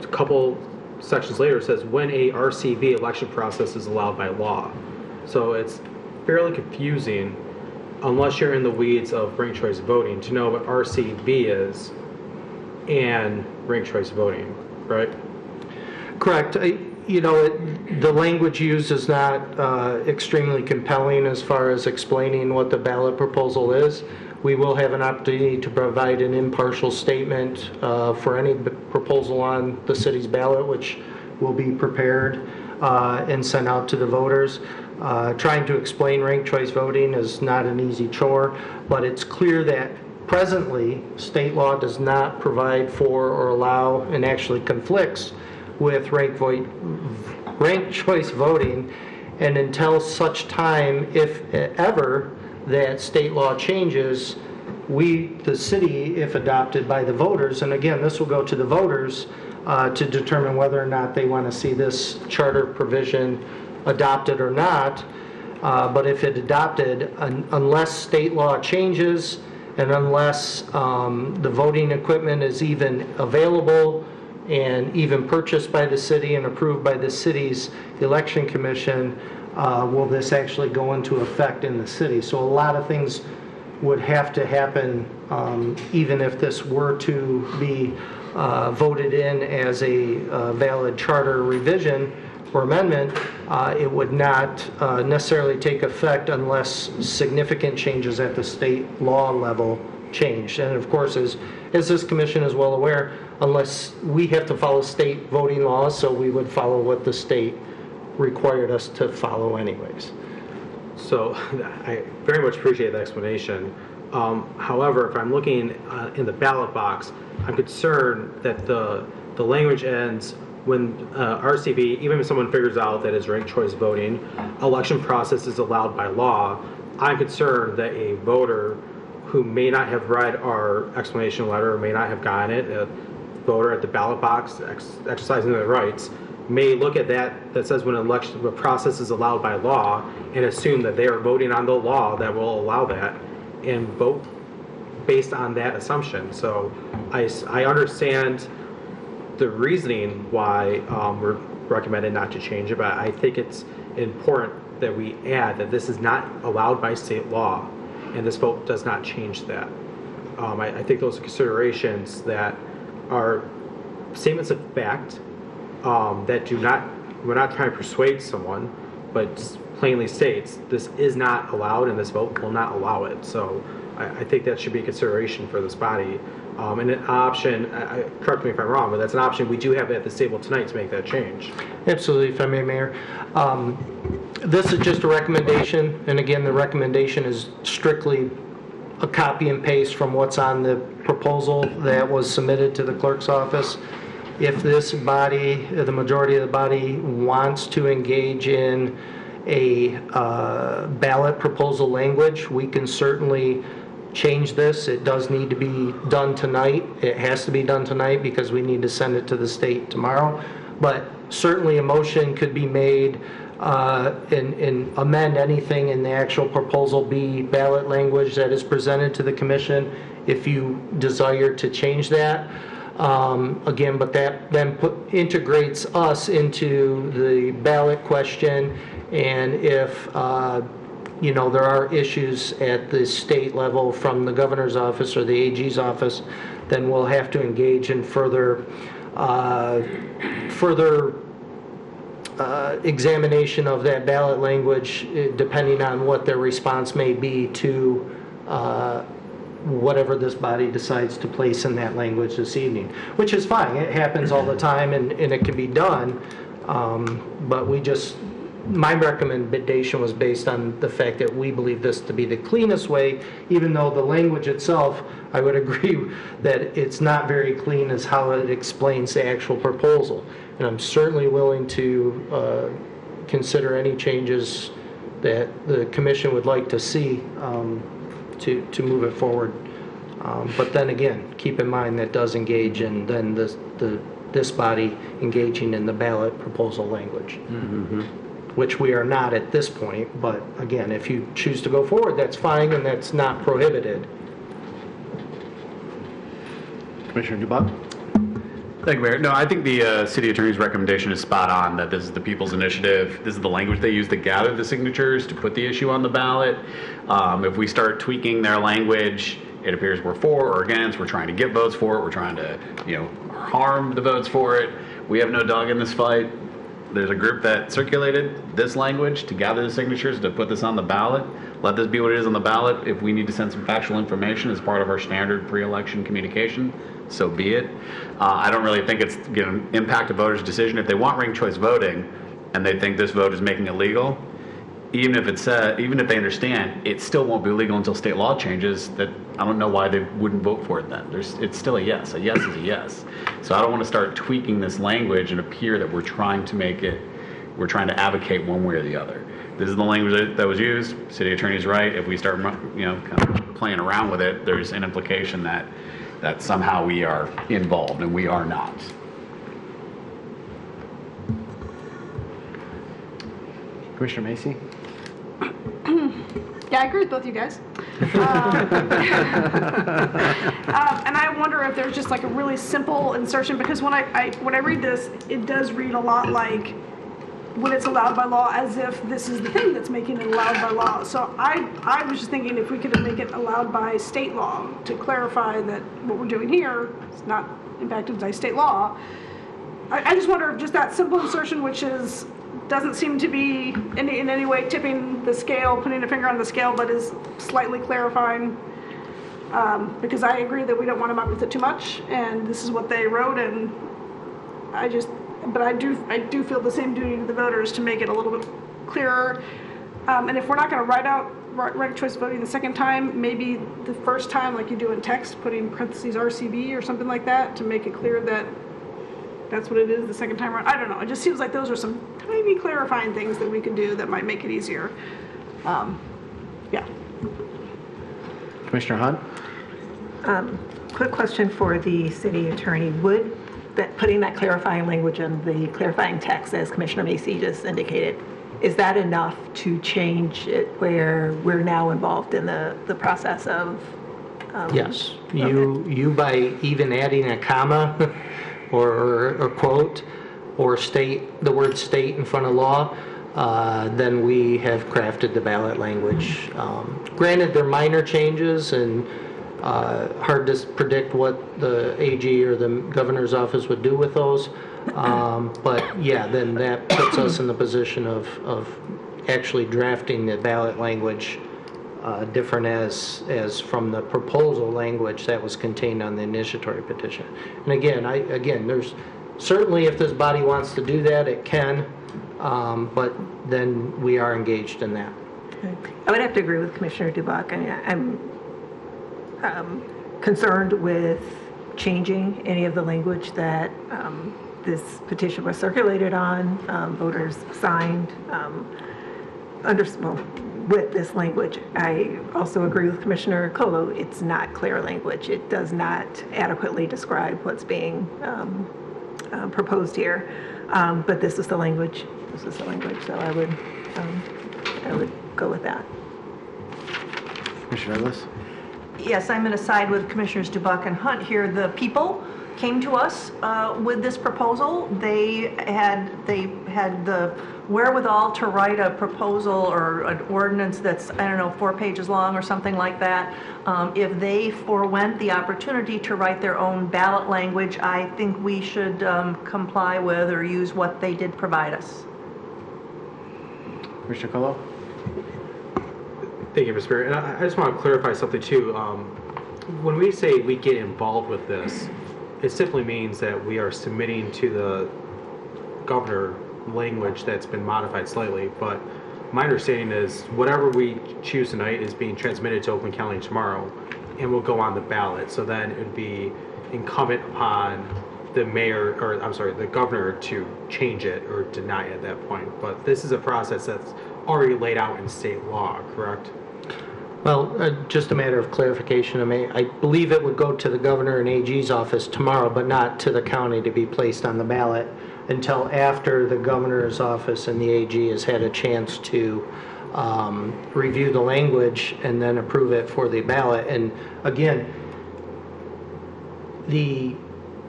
a couple sections later it says when a RCV election process is allowed by law. So it's fairly confusing unless you're in the weeds of ranked choice voting to know what RCV is and ranked choice voting, right? Correct. The language used is not extremely compelling as far as explaining what the ballot proposal is. We will have an opportunity to provide an impartial statement for any proposal on the city's ballot, which will be prepared and sent out to the voters. Trying to explain ranked choice voting is not an easy chore, but it's clear that presently state law does not provide for or allow and actually conflicts with ranked choice voting, and until such time, if ever, that state law changes, the city, if adopted by the voters, and again, this will go to the voters to determine whether or not they want to see this charter provision adopted or not, but if it adopted, unless state law changes and unless the voting equipment is even available and even purchased by the city and approved by the city's election commission, will this actually go into effect in the city. So a lot of things would have to happen even if this were to be voted in as a valid charter revision or amendment. It would not necessarily take effect unless significant changes at the state law level changed. And of course, as this commission is well aware, unless we have to follow state voting laws, so we would follow what the state required us to follow anyways. So I very much appreciate the explanation. However, if I'm looking in the ballot box, I'm concerned that the language ends when RCV, even if someone figures out that it's ranked choice voting, election process is allowed by law. I'm concerned that a voter who may not have read our explanation letter or may not have gotten it, a voter at the ballot box exercising their rights, may look at that says when the process is allowed by law and assume that they are voting on the law that will allow that and vote based on that assumption. So I understand the reasoning why we're recommended not to change it, but I think it's important that we add that this is not allowed by state law and this vote does not change that. I think those are considerations that are statements of fact that we're not trying to persuade someone, but plainly states this is not allowed and this vote will not allow it. So I think that should be a consideration for this body. And an option, correct me if I'm wrong, but that's an option we do have at this table tonight to make that change. Absolutely, if I may, Mayor. This is just a recommendation, and again, the recommendation is strictly a copy and paste from what's on the proposal that was submitted to the clerk's office. If this body, the majority of the body, wants to engage in a ballot proposal language, we can certainly change this. It does need to be done tonight. It has to be done tonight because we need to send it to the state tomorrow. But certainly a motion could be made and amend anything in the actual proposal be ballot language that is presented to the commission if you desire to change that. Again, but that then integrates us into the ballot question, and if there are issues at the state level from the governor's office or the AG's office, then we'll have to engage in further examination of that ballot language, depending on what their response may be to whatever this body decides to place in that language this evening, which is fine. It happens all the time, and it can be done. But my recommendation was based on the fact that we believe this to be the cleanest way, even though the language itself, I would agree that it's not very clean as how it explains the actual proposal. And I'm certainly willing to consider any changes that the commission would like to see to move it forward. But then again, keep in mind that does engage in then this body engaging in the ballot proposal language. Mm-hmm. which we are not at this point. But again, if you choose to go forward, that's fine, and that's not prohibited. Commissioner Dubak? Thank you, Mayor. No, I think the city attorney's recommendation is spot on, that this is the people's initiative. This is the language they use to gather the signatures to put the issue on the ballot. If we start tweaking their language, it appears we're for or against, we're trying to get votes for it, we're trying to, harm the votes for it. We have no dog in this fight. There's a group that circulated this language to gather the signatures to put this on the ballot. Let this be what it is on the ballot. If we need to send some factual information as part of our standard pre-election communication, so be it. I don't really think it's going to impact a voter's decision. If they want ranked choice voting and they think this vote is making it legal, even if they understand, it still won't be legal until state law changes. That I don't know why they wouldn't vote for it then. It's still a yes. A yes is a yes. So I don't want to start tweaking this language and appear that we're trying to advocate one way or the other. This is the language that was used. City attorney's right. If we start, kind of playing around with it, there's an implication that somehow we are involved, and we are not. Commissioner Macy? Yeah, I agree with both you guys. And I wonder if there's just like a really simple insertion, because when I read this, it does read a lot like when it's allowed by law, as if this is the thing that's making it allowed by law. So I was just thinking if we could make it allowed by state law to clarify that what we're doing here is not impacted by state law. I just wonder if just that simple insertion, which doesn't seem to be in any way tipping the scale, putting a finger on the scale, but is slightly clarifying, because I agree that we don't want to muck with it too much, and this is what they wrote, and I do feel the same duty to the voters to make it a little bit clearer. And if we're not going to write out ranked choice voting the second time, maybe the first time, like you do in text, putting parentheses RCV or something like that to make it clear that that's what it is the second time around. I don't know. It just seems like those are some tiny clarifying things that we can do that might make it easier. Yeah. Commissioner Hunt? Quick question for the city attorney. Would putting that clarifying language in the clarifying text, as Commissioner Macy just indicated, is that enough to change it where we're now involved in the process of? Yes. You by even adding a comma or a quote or the word state in front of law, then we have crafted the ballot language. Granted, they're minor changes and hard to predict what the AG or the governor's office would do with those. But yeah, then that puts us in the position of actually drafting the ballot language different as from the proposal language that was contained on the initiatory petition. And again, there's certainly, if this body wants to do that, it can, but then we are engaged in that. I would have to agree with Commissioner Dubak. I'm concerned with changing any of the language that this petition was circulated on, voters signed, with this language. I also agree with Commissioner Colo. It's not clear language. It does not adequately describe what's being proposed here. But this is the language. So I would go with that. Commissioner Douglas? Yes, I'm going to side with Commissioners Dubak and Hunt here. The people came to us with this proposal. They had the wherewithal to write a proposal or an ordinance that's, 4 pages long or something like that. If they forewent the opportunity to write their own ballot language, I think we should comply with or use what they did provide us. Commissioner Colo? Thank you, Mr. Spear. And I just want to clarify something too. When we say we get involved with this, it simply means that we are submitting to the governor language that's been modified slightly. But my understanding is whatever we choose tonight is being transmitted to Oakland County tomorrow and will go on the ballot. So then it would be incumbent upon the governor to change it or deny it at that point. But this is a process that's already laid out in state law, correct? Well, just a matter of clarification. I believe it would go to the governor and AG's office tomorrow, but not to the county to be placed on the ballot. until after the governor's office and the AG has had a chance to review the language and then approve it for the ballot. And again,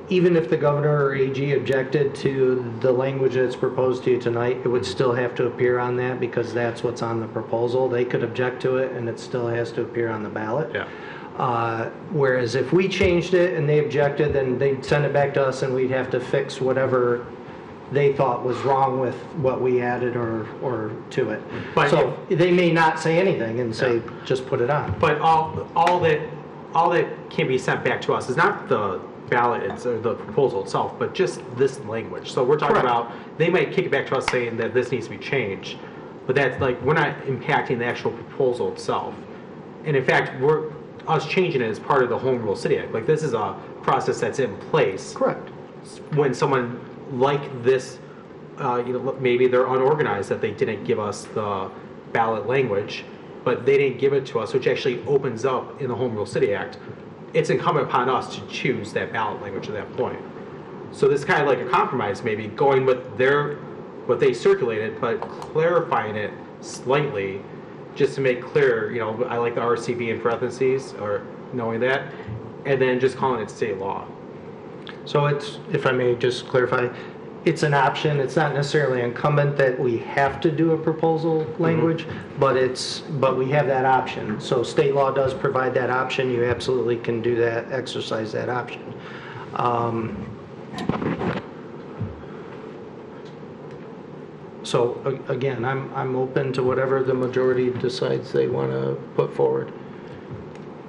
even if the governor or AG objected to the language that's proposed to you tonight, it would still have to appear on that because that's what's on the proposal. They could object to it and it still has to appear on the ballot. Yeah. Whereas if we changed it and they objected, then they'd send it back to us and we'd have to fix whatever they thought was wrong with what we added or to it. But so they may not say anything and say, just put it on. But all that can be sent back to us is not the ballot, it's the proposal itself, but just this language. So we're talking about, they might kick it back to us saying that this needs to be changed, but that's like, we're not impacting the actual proposal itself. And in fact, us changing it is part of the Home Rule City Act. Like, this is a process that's in place. Correct. When someone like this, maybe they're unorganized, that they didn't give us the ballot language, but they didn't give it to us, which actually opens up in the Home Rule City Act. It's incumbent upon us to choose that ballot language at that point. So this is kind of like a compromise, maybe going with what they circulated, but clarifying it slightly, just to make clear. I like the RCB in parentheses, or knowing that, and then just calling it state law. So it's, if I may just clarify, it's an option. It's not necessarily incumbent that we have to do a proposal language, but we have that option. So state law does provide that option. You absolutely can do that, exercise that option. So again, I'm open to whatever the majority decides they want to put forward.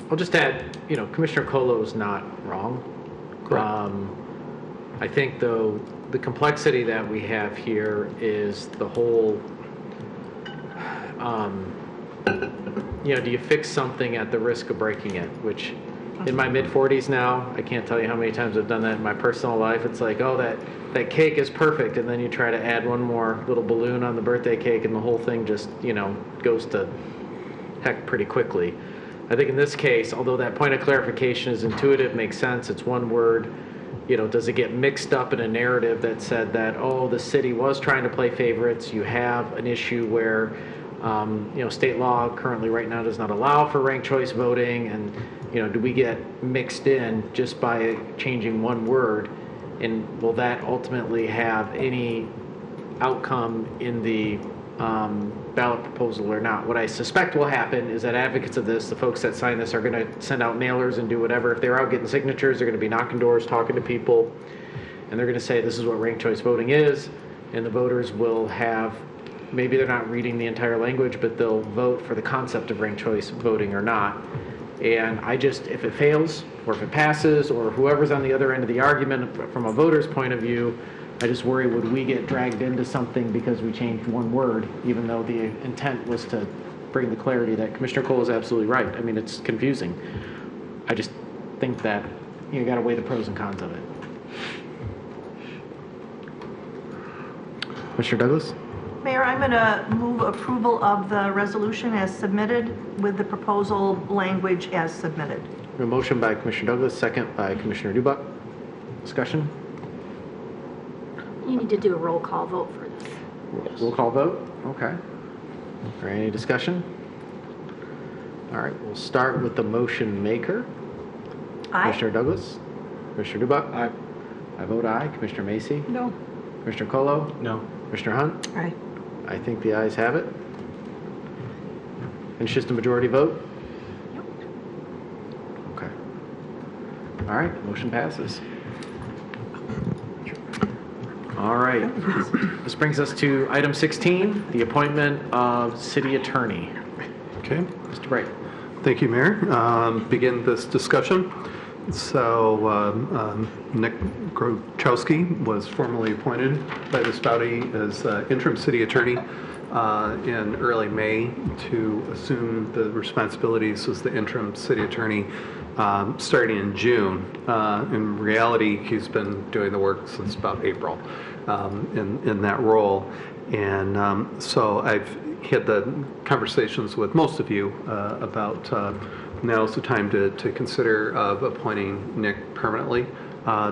I'll just add, Commissioner Colo's not wrong. Correct. I think, though, the complexity that we have here is the whole, do you fix something at the risk of breaking it? Which, in my mid-40s now, I can't tell you how many times I've done that in my personal life. It's like, oh, that cake is perfect, and then you try to add one more little balloon on the birthday cake, and the whole thing just, goes to heck pretty quickly. I think in this case, although that point of clarification is intuitive, makes sense, it's one word, does it get mixed up in a narrative that said that, oh, the city was trying to play favorites? You have an issue where, state law currently right now does not allow for ranked choice voting, and, do we get mixed in just by changing one word? And will that ultimately have any outcome in the ballot proposal or not? What I suspect will happen is that advocates of this, the folks that sign this, are going to send out mailers and do whatever. If they're out getting signatures, they're going to be knocking doors, talking to people, and they're going to say this is what ranked choice voting is, and the voters will have, maybe they're not reading the entire language, but they'll vote for the concept of ranked choice voting or not. And if it fails, or if it passes, or whoever's on the other end of the argument from a voter's point of view, I just worry, would we get dragged into something because we changed one word, even though the intent was to bring the clarity that Commissioner Cole is absolutely right. I mean, it's confusing. I just think that you got to weigh the pros and cons of it. Commissioner Douglas? Mayor, I'm going to move approval of the resolution as submitted with the proposal language as submitted. A motion by Commissioner Douglas, second by Commissioner Dubak. Discussion? You need to do a roll call vote for this. Yes. Roll call vote? Okay. All right, any discussion? All right, we'll start with the motion maker. Aye. Commissioner Douglas? Commissioner Dubak? Aye. I vote aye. Commissioner Macy? No. Commissioner Colo? No. Commissioner Hunt? Aye. I think the ayes have it. And it's just a majority vote? Yep. Okay. All right, motion passes. All right. This brings us to item 16, the appointment of city attorney. Okay. Mr. Bright. Thank you, Mayor. Begin this discussion. So Nick Grochowski was formally appointed by this body as interim city attorney in early May to assume the responsibilities as the interim city attorney starting in June. In reality, he's been doing the work since about April in that role. And so I've had the conversations with most of you about now's the time to consider appointing Nick permanently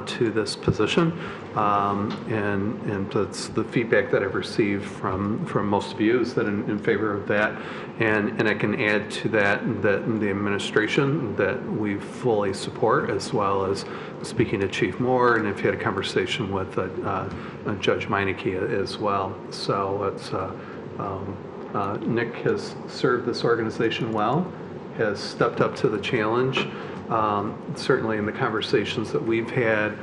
to this position. And that's the feedback that I've received from most of you is that in favor of that. And I can add to that the administration that we fully support, as well as speaking to Chief Moore, and I've had a conversation with Judge Meineke as well. So it's Nick has served this organization well, has stepped up to the challenge. Certainly in the conversations that we've had,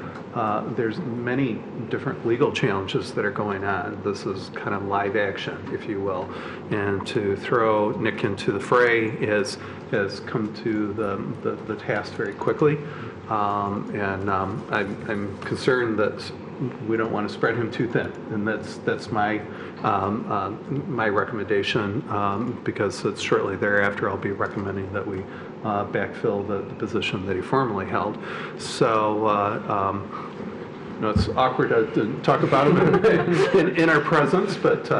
there's many different legal challenges that are going on. This is kind of live action, if you will. And to throw Nick into the fray has come to the task very quickly. I'm concerned that we don't want to spread him too thin, and that's my my recommendation, because it's shortly thereafter I'll be recommending that we backfill the position that he formerly held. So it's awkward to talk about him in our presence, but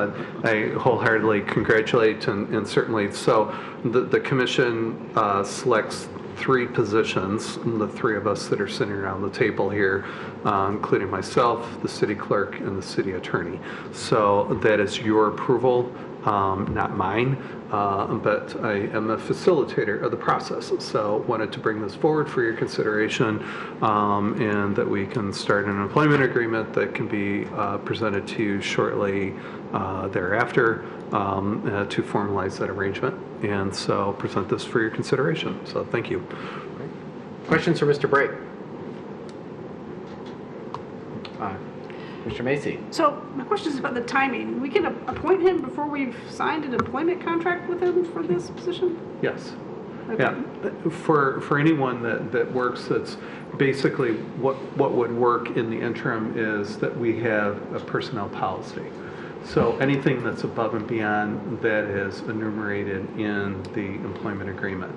I wholeheartedly congratulate and certainly so. The commission selects 3 positions, the 3 of us that are sitting around the table here, including myself, the city clerk, and the city attorney. So that is your approval, not mine, but I am a facilitator of the process. So wanted to bring this forward for your consideration, and that we can start an employment agreement that can be presented to you shortly thereafter to formalize that arrangement. And so present this for your consideration. So thank you. Questions for Mr. Brake? Mr. Macy? So my question is about the timing. We can appoint him before we've signed an employment contract with him for this position? Yes. Okay. Yeah. For anyone that works, that's basically what would work in the interim is that we have a personnel policy. So anything that's above and beyond that is enumerated in the employment agreement.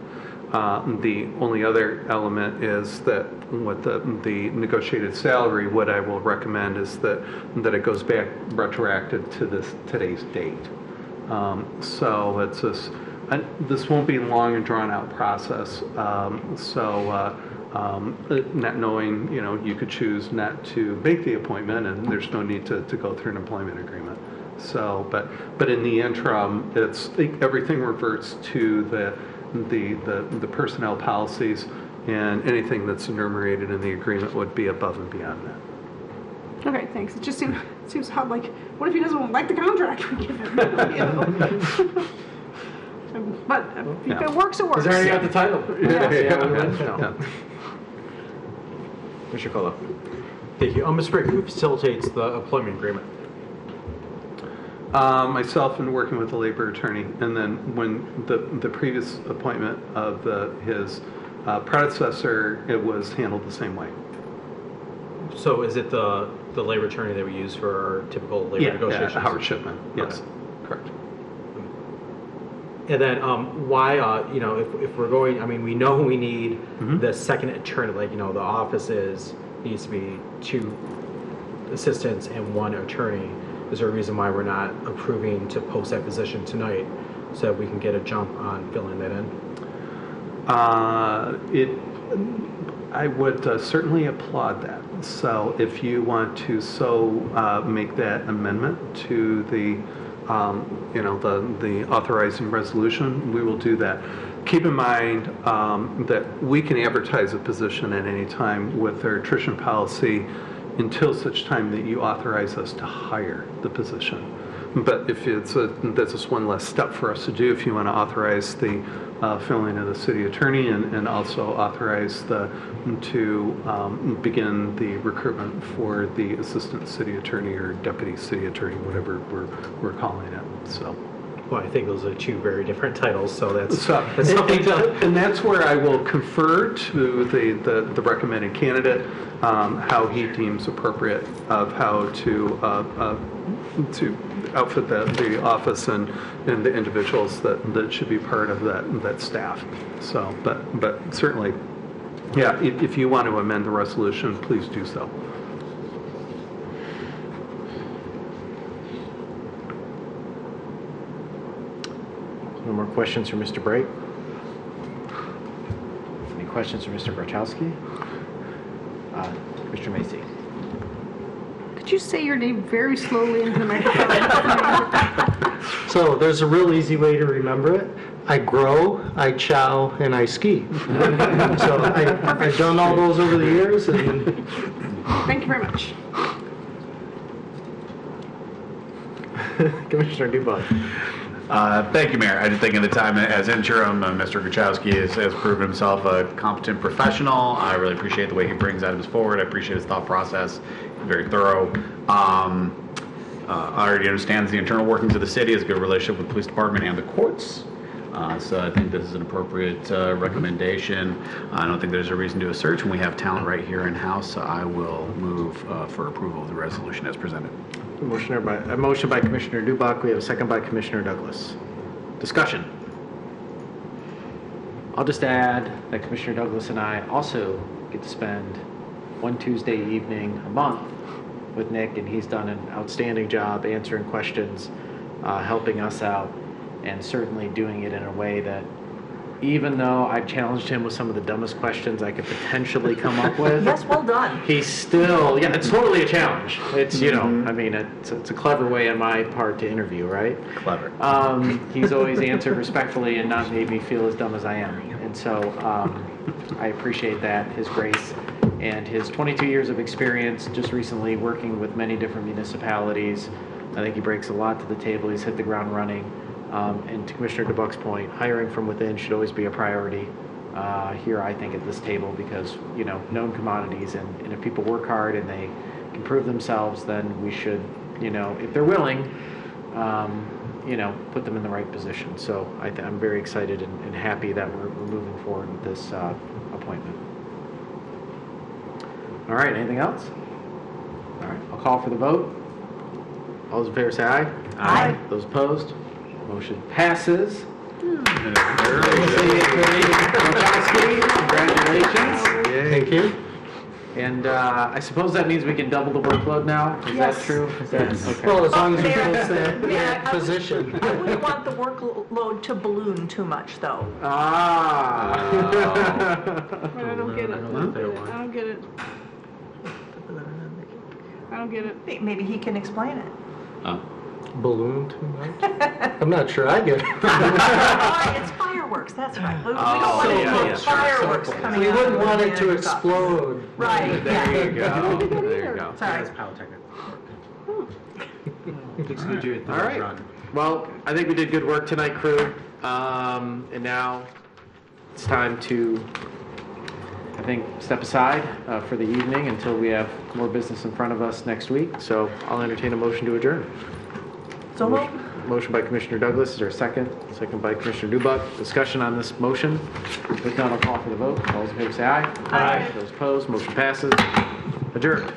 The only other element is that with the negotiated salary, what I will recommend is that it goes back retroactive to today's date. So it's this won't be a long and drawn out process. Not knowing, you could choose not to make the appointment, and there's no need to go through an employment agreement. So, but in the interim, everything reverts to the personnel policies, and anything that's enumerated in the agreement would be above and beyond that. Okay, thanks. It just seems hard. Like, what if he doesn't like the contract we give him? But if it works, it works. He's already got the title. Yeah. Mr. Colo. Thank you. Ms. Brigg, who facilitates the employment agreement? Myself and working with the labor attorney, and then when the previous appointment of his predecessor, it was handled the same way. So is it the labor attorney that we use for our typical labor negotiations? Yeah, Howard Shipman. Yes, okay. Correct. And then why, if we're going, we know we need the second attorney, the office needs to be 2 assistants and 1 attorney. Is there a reason why we're not approving to post that position tonight so that we can get a jump on filling that in? I would certainly applaud that. So if you want to make that amendment to the authorizing resolution, we will do that. Keep in mind that we can advertise a position at any time with our attrition policy until such time that you authorize us to hire the position. But if that's just one less step for us to do. If you want to authorize the filling of the city attorney and also authorize to begin the recruitment for the assistant city attorney or deputy city attorney, whatever we're calling it. So. Well, I think those are 2 very different titles, so that's something to... And that's where I will confer to the recommended candidate how he deems appropriate of how to outfit the office and the individuals that should be part of that staff. So, but certainly, yeah, if you want to amend the resolution, please do so. No more questions for Mr. Brake? questions for Mr. Grochowski? Mr. Macy. Could you say your name very slowly into the microphone? So there's a real easy way to remember it. I grow, I chow, and I ski. So I've done all those over the years. And Thank you very much. Commissioner Dubak. Thank you, Mayor. I just think in the time as interim, Mr. Grochowski has proven himself a competent professional. I really appreciate the way he brings items forward. I appreciate his thought process. Very thorough. Already understands the internal workings of the city, has a good relationship with the police department and the courts. So I think this is an appropriate recommendation. I don't think there's a reason to do a search when we have talent right here in-house. So I will move for approval of the resolution as presented. A motion by Commissioner Dubak. We have a second by Commissioner Douglas. Discussion. I'll just add that Commissioner Douglas and I also get to spend one Tuesday evening a month with Nick, and he's done an outstanding job answering questions, helping us out, and certainly doing it in a way that, even though I've challenged him with some of the dumbest questions I could potentially come up with. Yes, well done. He's still, it's totally a challenge. It's, I mean, it's a clever way on my part to interview, right? Clever. He's always answered respectfully and not made me feel as dumb as I am. And so I appreciate that, his grace, and his 22 years of experience just recently working with many different municipalities. I think he brings a lot to the table. He's hit the ground running. And to Commissioner DeBuck's point, hiring from within should always be a priority here, I think, at this table, because, known commodities, and if people work hard and they can prove themselves, then we should, if they're willing, put them in the right position. So I'm very excited and happy that we're moving forward with this appointment. All right, anything else? All right, I'll call for the vote. All those in favor say aye. Aye. Those opposed? Motion passes. Congratulations. Thank you. And I suppose that means we can double the workload now? Is Yes. that true? Is that, okay. Well, as long as we Mayor, post that position. I wouldn't want the workload to balloon too much, though. Ah. I don't get it. I don't get it. I don't get it. Maybe he can explain it. Balloon too much? I'm not sure I get it. It's fireworks, that's right. We don't want fireworks coming We out. wouldn't of want the it to manager's office. explode. Right, There yeah. you go. There you go. Sorry. All right. Well, I think we did good work tonight, crew. And now it's time to, I think, step aside for the evening until we have more business in front of us next week. So I'll entertain a motion to adjourn. So moved. Motion by Commissioner Douglas. Is there a second? Second by Commissioner Dubak. Discussion on this motion. If not, I'll call for the vote. All those in favor say aye. Aye. Those opposed, motion passes. Adjourned.